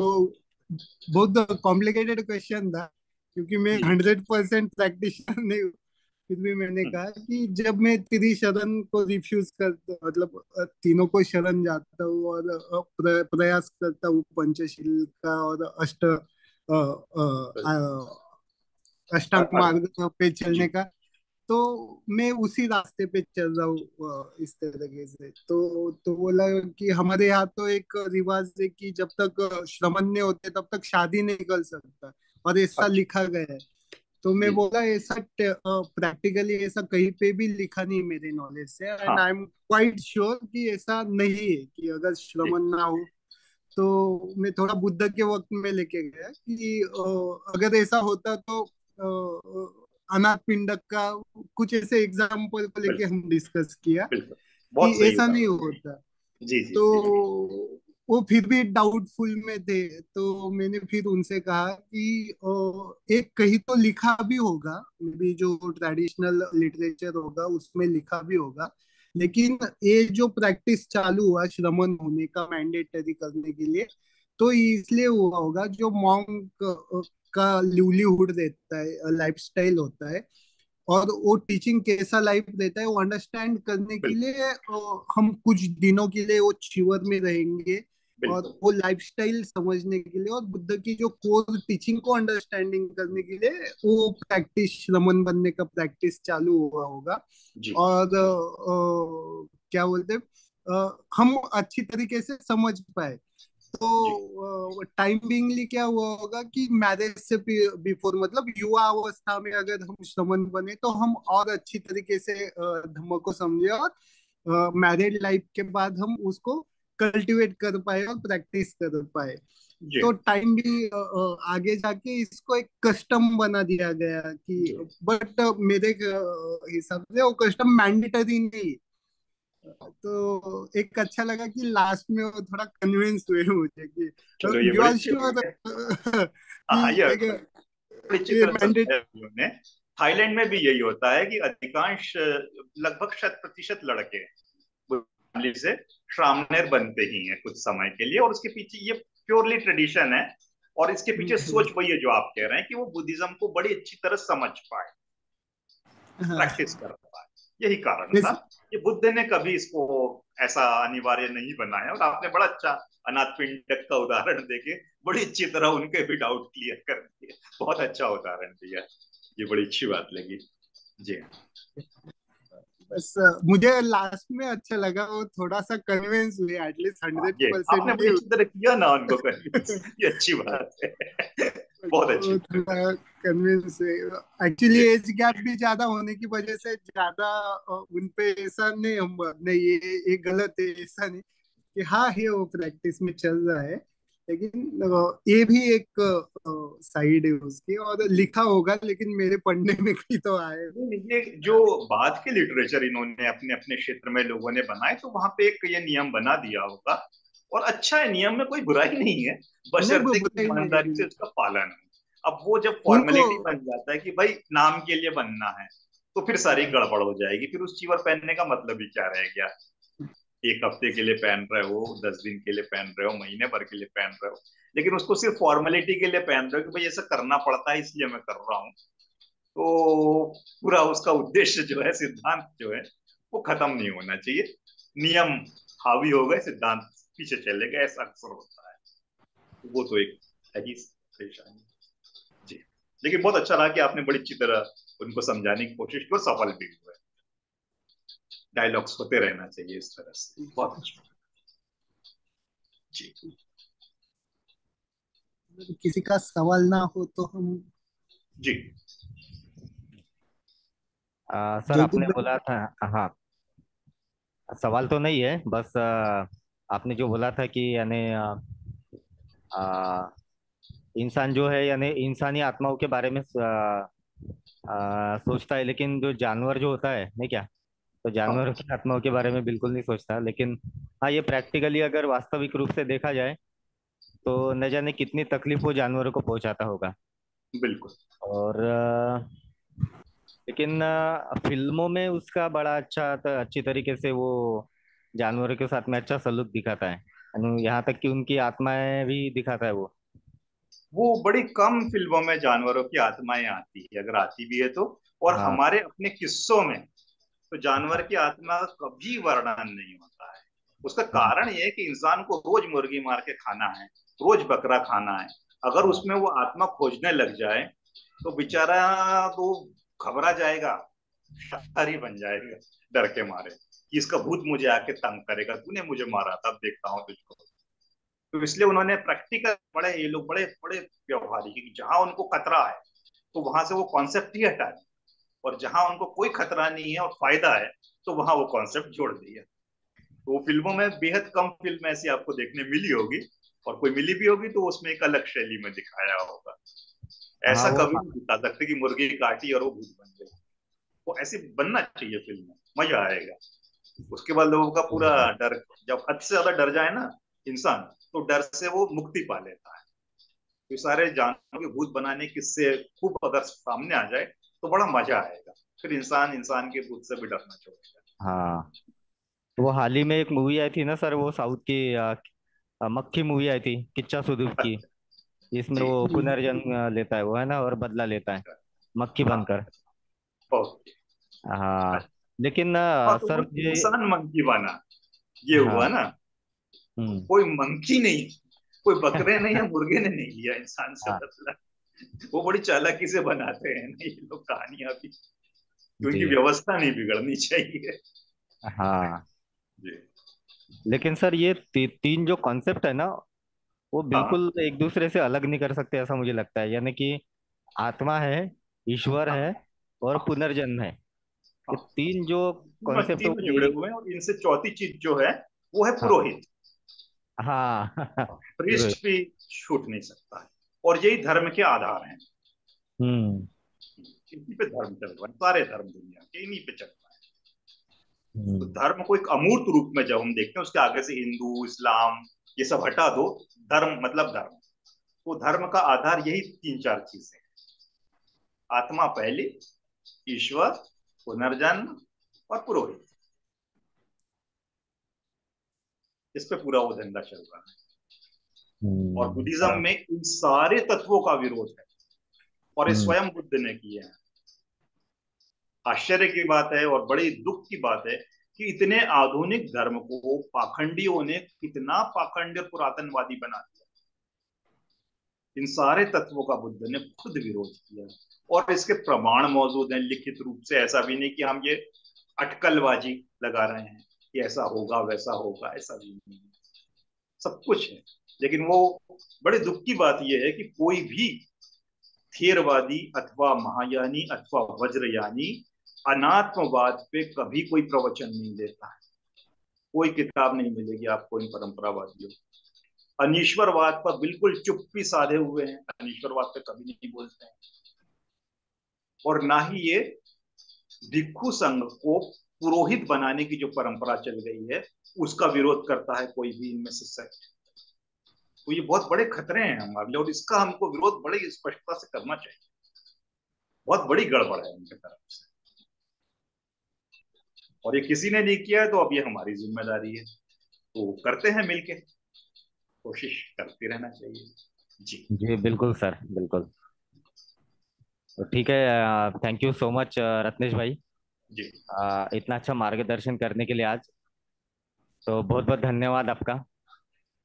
बहुत कॉम्प्लिकेटेड क्वेश्चन था, क्योंकि मैं 100% प्रैक्टिशनर नहीं हूँ। फिर भी मैंने कहा कि जब मैं त्रिशरण को रिफ्यूज करता, मतलब तीनों को शरण जाता हूँ और प्रयास करता हूँ पंचशील का और अष्टांग मार्ग पे चलने का, तो मैं उसी रास्ते पे चल रहा हूँ इस तरीके से। तो बोला कि हमारे यहाँ तो एक रिवाज है कि जब तक श्रमण नहीं होते तब तक शादी नहीं कर सकता, और ऐसा लिखा गया है। तो मैं बोला ऐसा प्रैक्टिकली ऐसा कहीं पे भी लिखा नहीं मेरे नॉलेज से, and I am quite sure कि ऐसा नहीं है कि अगर श्रमण ना हो। तो मैं थोड़ा बुद्ध के वक्त में लेके गया कि अगर ऐसा होता तो अनाथ पिंडक का कुछ ऐसे एग्जाम्पल को लेके हम डिस्कस किया कि ऐसा नहीं होता। जी जी, तो वो फिर भी डाउटफुल में थे, तो मैंने फिर उनसे कहा कि एक कहीं तो लिखा भी होगा, मे बी जो ट्रेडिशनल लिटरेचर होगा उसमें लिखा भी होगा, लेकिन ये जो प्रैक्टिस चालू हुआ श्रमण होने का मैंडेटरी करने के लिए, तो इसलिए हुआ होगा जो मॉन्क का लिवलीहुड रहता है, लाइफस्टाइल होता है, और वो टीचिंग कैसा लाइफ देता है वो अंडरस्टैंड करने के बिल्कुल। लिए हम कुछ दिनों के लिए वो चिवर में रहेंगे, और बिल्कुल। वो लाइफस्टाइल समझने के लिए और बुद्ध की जो कोर टीचिंग को अंडरस्टैंडिंग करने के लिए वो प्रैक्टिस, श्रमण बनने का प्रैक्टिस चालू हुआ होगा। जी। और क्या बोलते हैं, हम अच्छी तरीके से समझ पाए, जी। तो टाइम बिंगली क्या हुआ होगा कि मैरिज से बिफोर, मतलब युवा अवस्था में अगर हम श्रमण बने तो हम और अच्छी तरीके से धम्म को समझे, और मैरिड लाइफ के बाद हम उसको कल्टीवेट कर पाए और प्रैक्टिस कर पाए। जी। तो टाइम भी आगे जाके इसको एक कस्टम बना दिया गया कि, जी। बट मेरे हिसाब से वो कस्टम मैंडेटरी नहीं। तो एक अच्छा लगा कि लास्ट में वो थोड़ा कन्विंस हुए मुझे कि चलो ये यू बड़ी आर अच्छी श्योर बात है। कि हाँ, ये एक बड़ी अच्छी ये तरह मैंडेट। समझाया उन्होंने। थाईलैंड में भी यही होता है कि अधिकांश लगभग 100% लड़के फैमिली से श्रामणेर बनते ही हैं कुछ समय के लिए, और उसके पीछे ये प्योरली ट्रेडिशन है। और इसके पीछे सोच वही है जो आप कह रहे हैं कि वो बुद्धिज्म को बड़ी अच्छी तरह समझ पाए, प्रैक्टिस हाँ, कर पाए। यही कारण था। जैसे ये बुद्ध ने कभी इसको ऐसा अनिवार्य नहीं बनाया, और आपने बड़ा अच्छा अनाथ पिंडक का उदाहरण देके बड़ी अच्छी तरह उनके भी डाउट क्लियर कर दिए। बहुत अच्छा उदाहरण दिया। ये बड़ी अच्छी बात लगी। जी। बस मुझे लास्ट में अच्छा लगा, वो थोड़ा सा कन्विंस हुए, एटलीस्ट हाँ, हंड्रेड ये परसेंट आपने बड़ी नहीं अच्छी तरह किया ना उनको कन्विंस। ये अच्छी बात है। बहुत अच्छी वो बात थोड़ा कन्विंस हुए। एक्चुअली है। एज गैप भी ज्यादा होने की वजह से ज्यादा उन पे ऐसा नहीं, हम नहीं ये गलत है ऐसा नहीं, कि हाँ है वो प्रैक्टिस में चल रहा है, लेकिन ये भी एक साइड है उसकी, और लिखा होगा लेकिन मेरे पढ़ने में कहीं तो आए। ये जो बाद के लिटरेचर इन्होंने अपने अपने क्षेत्र में लोगों ने बनाए, तो वहां पे एक ये नियम बना दिया होगा। और अच्छा है, नियम में कोई बुराई नहीं है, नहीं बशर्ते कि बुराई ईमानदारी नहीं से उसका पालन हो। अब वो जब उनको। फॉर्मेलिटी बन जाता है कि भाई नाम के लिए बनना है, तो फिर सारी गड़बड़ हो जाएगी। फिर उस चीवर पहनने का मतलब ही क्या रह गया? एक हफ्ते के लिए पहन रहे हो, 10 दिन के लिए पहन रहे हो, महीने भर के लिए पहन रहे हो, लेकिन उसको सिर्फ फॉर्मेलिटी के लिए पहन रहे हो कि भाई ऐसा करना पड़ता है इसलिए मैं कर रहा हूँ। तो पूरा उसका उद्देश्य जो है, सिद्धांत जो है, वो खत्म नहीं होना चाहिए। नियम हावी हो गए, सिद्धांत पीछे चले गए, ऐसा अक्सर होता है। तो वो तो एक है ही परेशानी। जी। लेकिन बहुत अच्छा रहा कि आपने बड़ी अच्छी तरह उनको समझाने की कोशिश की, और सफल भी हुए। डायलॉग्स होते रहना चाहिए इस तरह से। बहुत अच्छा। जी। किसी का सवाल ना हो तो हम जी। सर जयदीप आपने भाई। बोला था। हाँ, सवाल तो नहीं है, बस आपने जो बोला था कि यानी आ, इंसान जो है यानी इंसानी आत्माओं के बारे में सोचता है, लेकिन जो जानवर जो होता है नहीं क्या, तो हाँ। जानवरों की आत्माओं के बारे में बिल्कुल नहीं सोचता। लेकिन हाँ, ये प्रैक्टिकली अगर वास्तविक रूप से देखा जाए तो न जाने कितनी तकलीफ वो जानवरों को पहुंचाता होगा। बिल्कुल। और लेकिन फिल्मों में उसका बड़ा अच्छी तरीके से वो जानवरों के साथ में अच्छा सलूक दिखाता है, यहाँ तक कि उनकी आत्माएं भी दिखाता है वो। वो बड़ी कम फिल्मों में जानवरों की आत्माएं आती है, अगर आती भी है तो। और हाँ, हमारे अपने किस्सों में तो जानवर हाँ, की आत्मा का कभी वर्णन नहीं होता है। उसका हाँ, कारण ये है कि इंसान को रोज मुर्गी मार के खाना है, रोज बकरा खाना है। अगर हाँ, उसमें वो आत्मा खोजने लग जाए, तो बेचारा तो घबरा जाएगा, शाकाहारी बन जाएगा, डर के मारे कि इसका भूत मुझे आके तंग करेगा, तूने मुझे मारा था, अब देखता हूँ तुझको। तो इसलिए उन्होंने प्रैक्टिकल बड़े, ये लोग बड़े बड़े व्यवहारिक हैं कि जहां उनको खतरा है तो वहां से वो कॉन्सेप्ट ही हटा दिया, और जहां उनको कोई खतरा नहीं है और फायदा है, तो वहां वो कॉन्सेप्ट जोड़ दिया। तो वो फिल्मों में बेहद कम फिल्म ऐसी आपको देखने मिली होगी, और कोई मिली भी होगी तो उसमें एक अलग शैली में दिखाया होगा। हाँ, ऐसा वो कभी नहीं दिखा सकते कि मुर्गी काटी और वो भूत बन गई। वो ऐसी बनना चाहिए फिल्म में, मजा आएगा। उसके बाद लोगों का पूरा डर, जब हद से ज्यादा डर जाए ना इंसान, तो डर से वो मुक्ति पा लेता है। तो सारे जानवरों के भूत बनाने किससे खूब अगर सामने आ जाए तो बड़ा मजा आएगा, फिर इंसान इंसान के भूत से भी डरना छोड़ेगा। हाँ, वो हाल ही में एक मूवी आई थी ना सर, वो साउथ की मक्खी मूवी आई थी, किच्चा सुदीप की। अच्छा। इसमें जी। वो हम्म, पुनर्जन्म लेता है वो, है ना, और बदला लेता है मक्खी हाँ। बनकर। ओके। हाँ, अच्छा। लेकिन हाँ, तो सर वो मुझे। इंसान मंकी बना, ये हुआ हाँ। ना। हम्म। कोई मंकी नहीं, कोई बकरे ने या मुर्गे ने नहीं लिया इंसान से हाँ। बदला। वो बड़ी चालाकी से बनाते हैं ना ये लोग कहानियां भी, क्योंकि जी। व्यवस्था नहीं बिगड़नी चाहिए। हाँ, जी। लेकिन सर ये तीन जो कॉन्सेप्ट है ना, वो हाँ बिल्कुल एक दूसरे से अलग नहीं कर सकते ऐसा मुझे लगता है। यानी कि आत्मा है, ईश्वर हाँ है, और हाँ पुनर्जन्म है। हाँ। ये तीन जो बस कॉन्सेप्ट है तीनों वो जुड़े एक। हुए हैं, और इनसे चौथी चीज जो है वो है हाँ। पुरोहित। हाँ। प्रीस्ट भी छूट नहीं सकता है, और यही धर्म के आधार हैं। हम्म। इन्हीं पे धर्म चल रहा है, सारे धर्म दुनिया के इन्हीं पे चल रहा है। तो हम्म। धर्म को एक अमूर्त रूप में जब हम देखते हैं, उसके आगे से हिंदू इस्लाम ये सब हटा दो, धर्म मतलब धर्म। तो धर्म का आधार यही तीन चार चीजें हैं: आत्मा पहली, ईश्वर, पुनर्जन्म, और पुरोहित। इस पे पूरा वो धंधा चल रहा है। और बुद्धिज्म हाँ। में इन सारे तत्वों का विरोध है, और ये हम्म। स्वयं बुद्ध ने किए हैं। आश्चर्य की बात है और बड़ी दुख की बात है कि इतने आधुनिक धर्म को पाखंडियों ने कितना पाखंडी और पुरातनवादी बना दिया। इन सारे तत्वों का बुद्ध ने खुद विरोध किया, और इसके प्रमाण मौजूद हैं लिखित रूप से। ऐसा भी नहीं कि हम ये अटकलबाजी लगा रहे हैं कि ऐसा होगा वैसा होगा, ऐसा भी नहीं है, सब कुछ है। लेकिन वो बड़े दुख की बात यह है कि कोई भी थेरवादी अथवा महायानी अथवा वज्रयानी अनात्मवाद पे कभी कोई प्रवचन नहीं देता है। कोई किताब नहीं मिलेगी आपको इन परंपरावादियों। अनीश्वरवाद पर बिल्कुल चुप्पी साधे हुए हैं, अनीश्वरवाद पे कभी नहीं बोलते हैं। और ना ही ये भिक्षु संघ को पुरोहित बनाने की जो परंपरा चल गई है उसका विरोध करता है कोई भी इनमें से सच। तो ये बहुत बड़े खतरे हैं हमारे लिए, और इसका हमको विरोध बड़ी स्पष्टता से करना चाहिए। बहुत बड़ी गड़बड़ है उनके तरफ से, और ये किसी ने नहीं किया है, तो अब ये हमारी जिम्मेदारी है, तो करते हैं मिलके, कोशिश करते रहना चाहिए। जी। जी बिल्कुल सर, बिल्कुल। तो ठीक है, thank you so much Ratnesh भाई, जी। इतना अच्छा मार्गदर्शन करने के लिए आज। तो बहुत बहुत धन्यवाद आपका।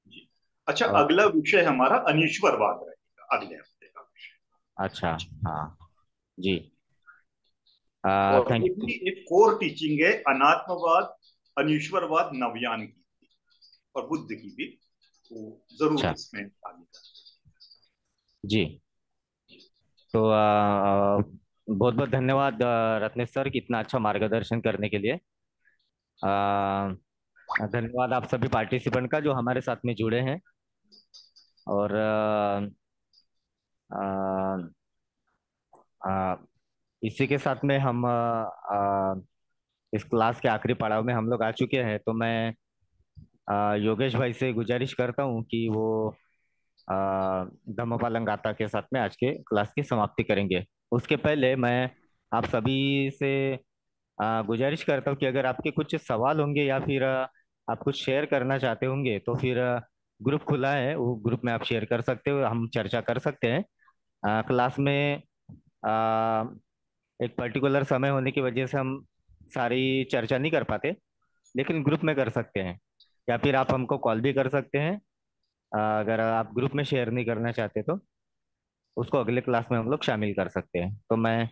जी। अच्छा, और अगला विषय हमारा अनीश्वरवाद रहेगा, अगले हफ्ते का विषय। अच्छा। जी। हाँ। जी। और थैंक ये यू। भी एक कोर टीचिंग है, अनात्मवाद अनीश्वरवाद नवयान की और बुद्ध की भी, तो जरूर अच्छा। इसमें आगे जी। तो बहुत बहुत धन्यवाद रत्नेश सर, कि इतना अच्छा मार्गदर्शन करने के लिए। अ, धन्यवाद आप सभी पार्टिसिपेंट का जो हमारे साथ में जुड़े हैं। और अ, अ, इसी के साथ में हम इस क्लास के आखिरी पड़ाव में हम लोग आ चुके हैं। तो मैं योगेश भाई से गुजारिश करता हूँ कि वो अ, धम्मपालन गाथा के साथ में आज के क्लास की समाप्ति करेंगे। उसके पहले मैं आप सभी से गुजारिश करता हूँ कि अगर आपके कुछ सवाल होंगे या फिर आप कुछ शेयर करना चाहते होंगे, तो फिर ग्रुप खुला है, वो ग्रुप में आप शेयर कर सकते हो, हम चर्चा कर सकते हैं। क्लास में आ, एक पर्टिकुलर समय होने की वजह से हम सारी चर्चा नहीं कर पाते, लेकिन ग्रुप में कर सकते हैं। या फिर आप हमको कॉल भी कर सकते हैं। अगर आप ग्रुप में शेयर नहीं करना चाहते तो उसको अगले क्लास में हम लोग शामिल कर सकते हैं। तो मैं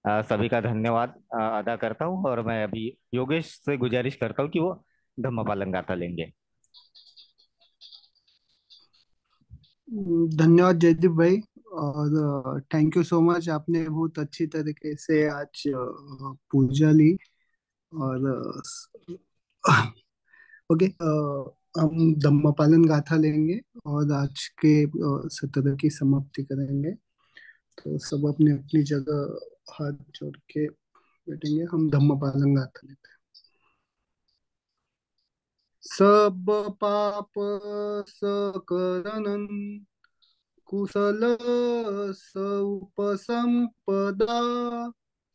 सभी का धन्यवाद अदा करता हूँ, और मैं अभी योगेश से गुजारिश करता हूँ कि वो धम्मपालन गाथा लेंगे। धन्यवाद जयदीप भाई, और थैंक यू सो मच। आपने बहुत अच्छी तरीके से आज पूजा ली। और ओके, हम धम्मपालन गाथा लेंगे और आज के सत्र की समाप्ति करेंगे। तो सब अपनी अपनी जगह हाथ जोड़ के बैठेंगे, हम धम्मपालन गाथा लेते हैं। सब पाप सकरनं कुशल उपसंपदा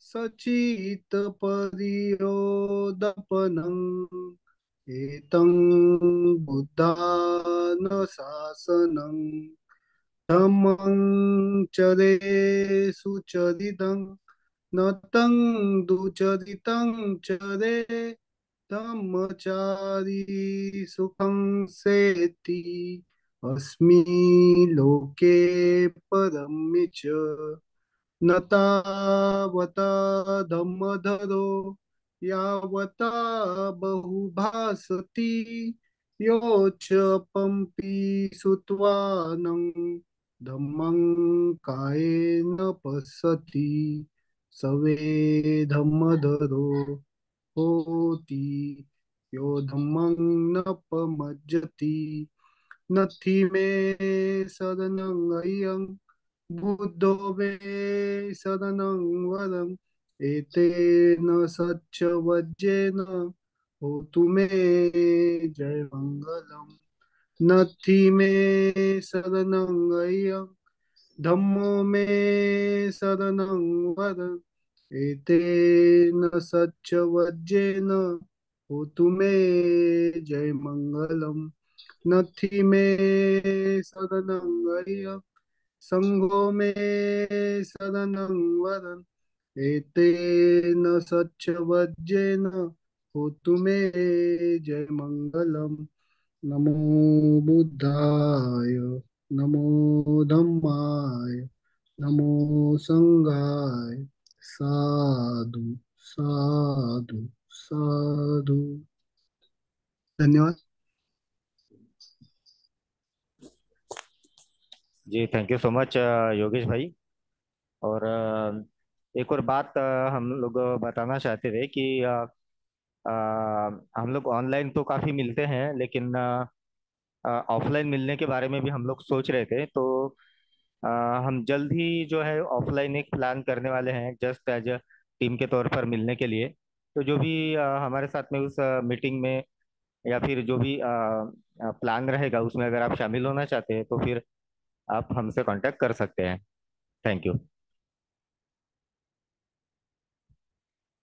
सचित परियोदपनं एतं बुद्धान शासनं धम्मं चरे सुचरितं न तं दुचरितं चरे धम्मचारी सुखं सेति अस्मि लोके परं च न तावता धम्मधरो यावता बहुभासति यो च पम्पि सुत्वानं धम्मं कायेन पश्यति सवे धम्मधरो होति यो धम्मं न पमज्जति नथि मे शरणं अयं बुद्धो मे शरणं वरम् एतेन सच्च वज्रेन होतु मे जय मङ्गलम् नथि मे शरणं अयं धम्मो मे शरणं वरम् एतेन सच्च वज्रेन होतु मे जय मङ्गलम् नथि मे शरणं अयं संगो मे शरणं वरन् एतेन सच्च वज्रेन होतु मे जय मङ्गलम् नमो बुद्धाय नमो धम्माय नमो संघाय साधु साधु साधु। धन्यवाद। जी, thank you so much Yogesh भाई। और एक और बात हम लोग बताना चाहते थे कि अ, हम लोग ऑनलाइन तो काफ़ी मिलते हैं, लेकिन ऑफलाइन मिलने के बारे में भी हम लोग सोच रहे थे। तो अ, हम जल्द ही जो है ऑफलाइन एक प्लान करने वाले हैं, जस्ट एज अ टीम के तौर पर मिलने के लिए। तो जो भी हमारे साथ में उस मीटिंग में, या फिर जो भी प्लान रहेगा उसमें, अगर आप शामिल होना चाहते हैं तो फिर आप हमसे कांटेक्ट कर सकते हैं। Thank you.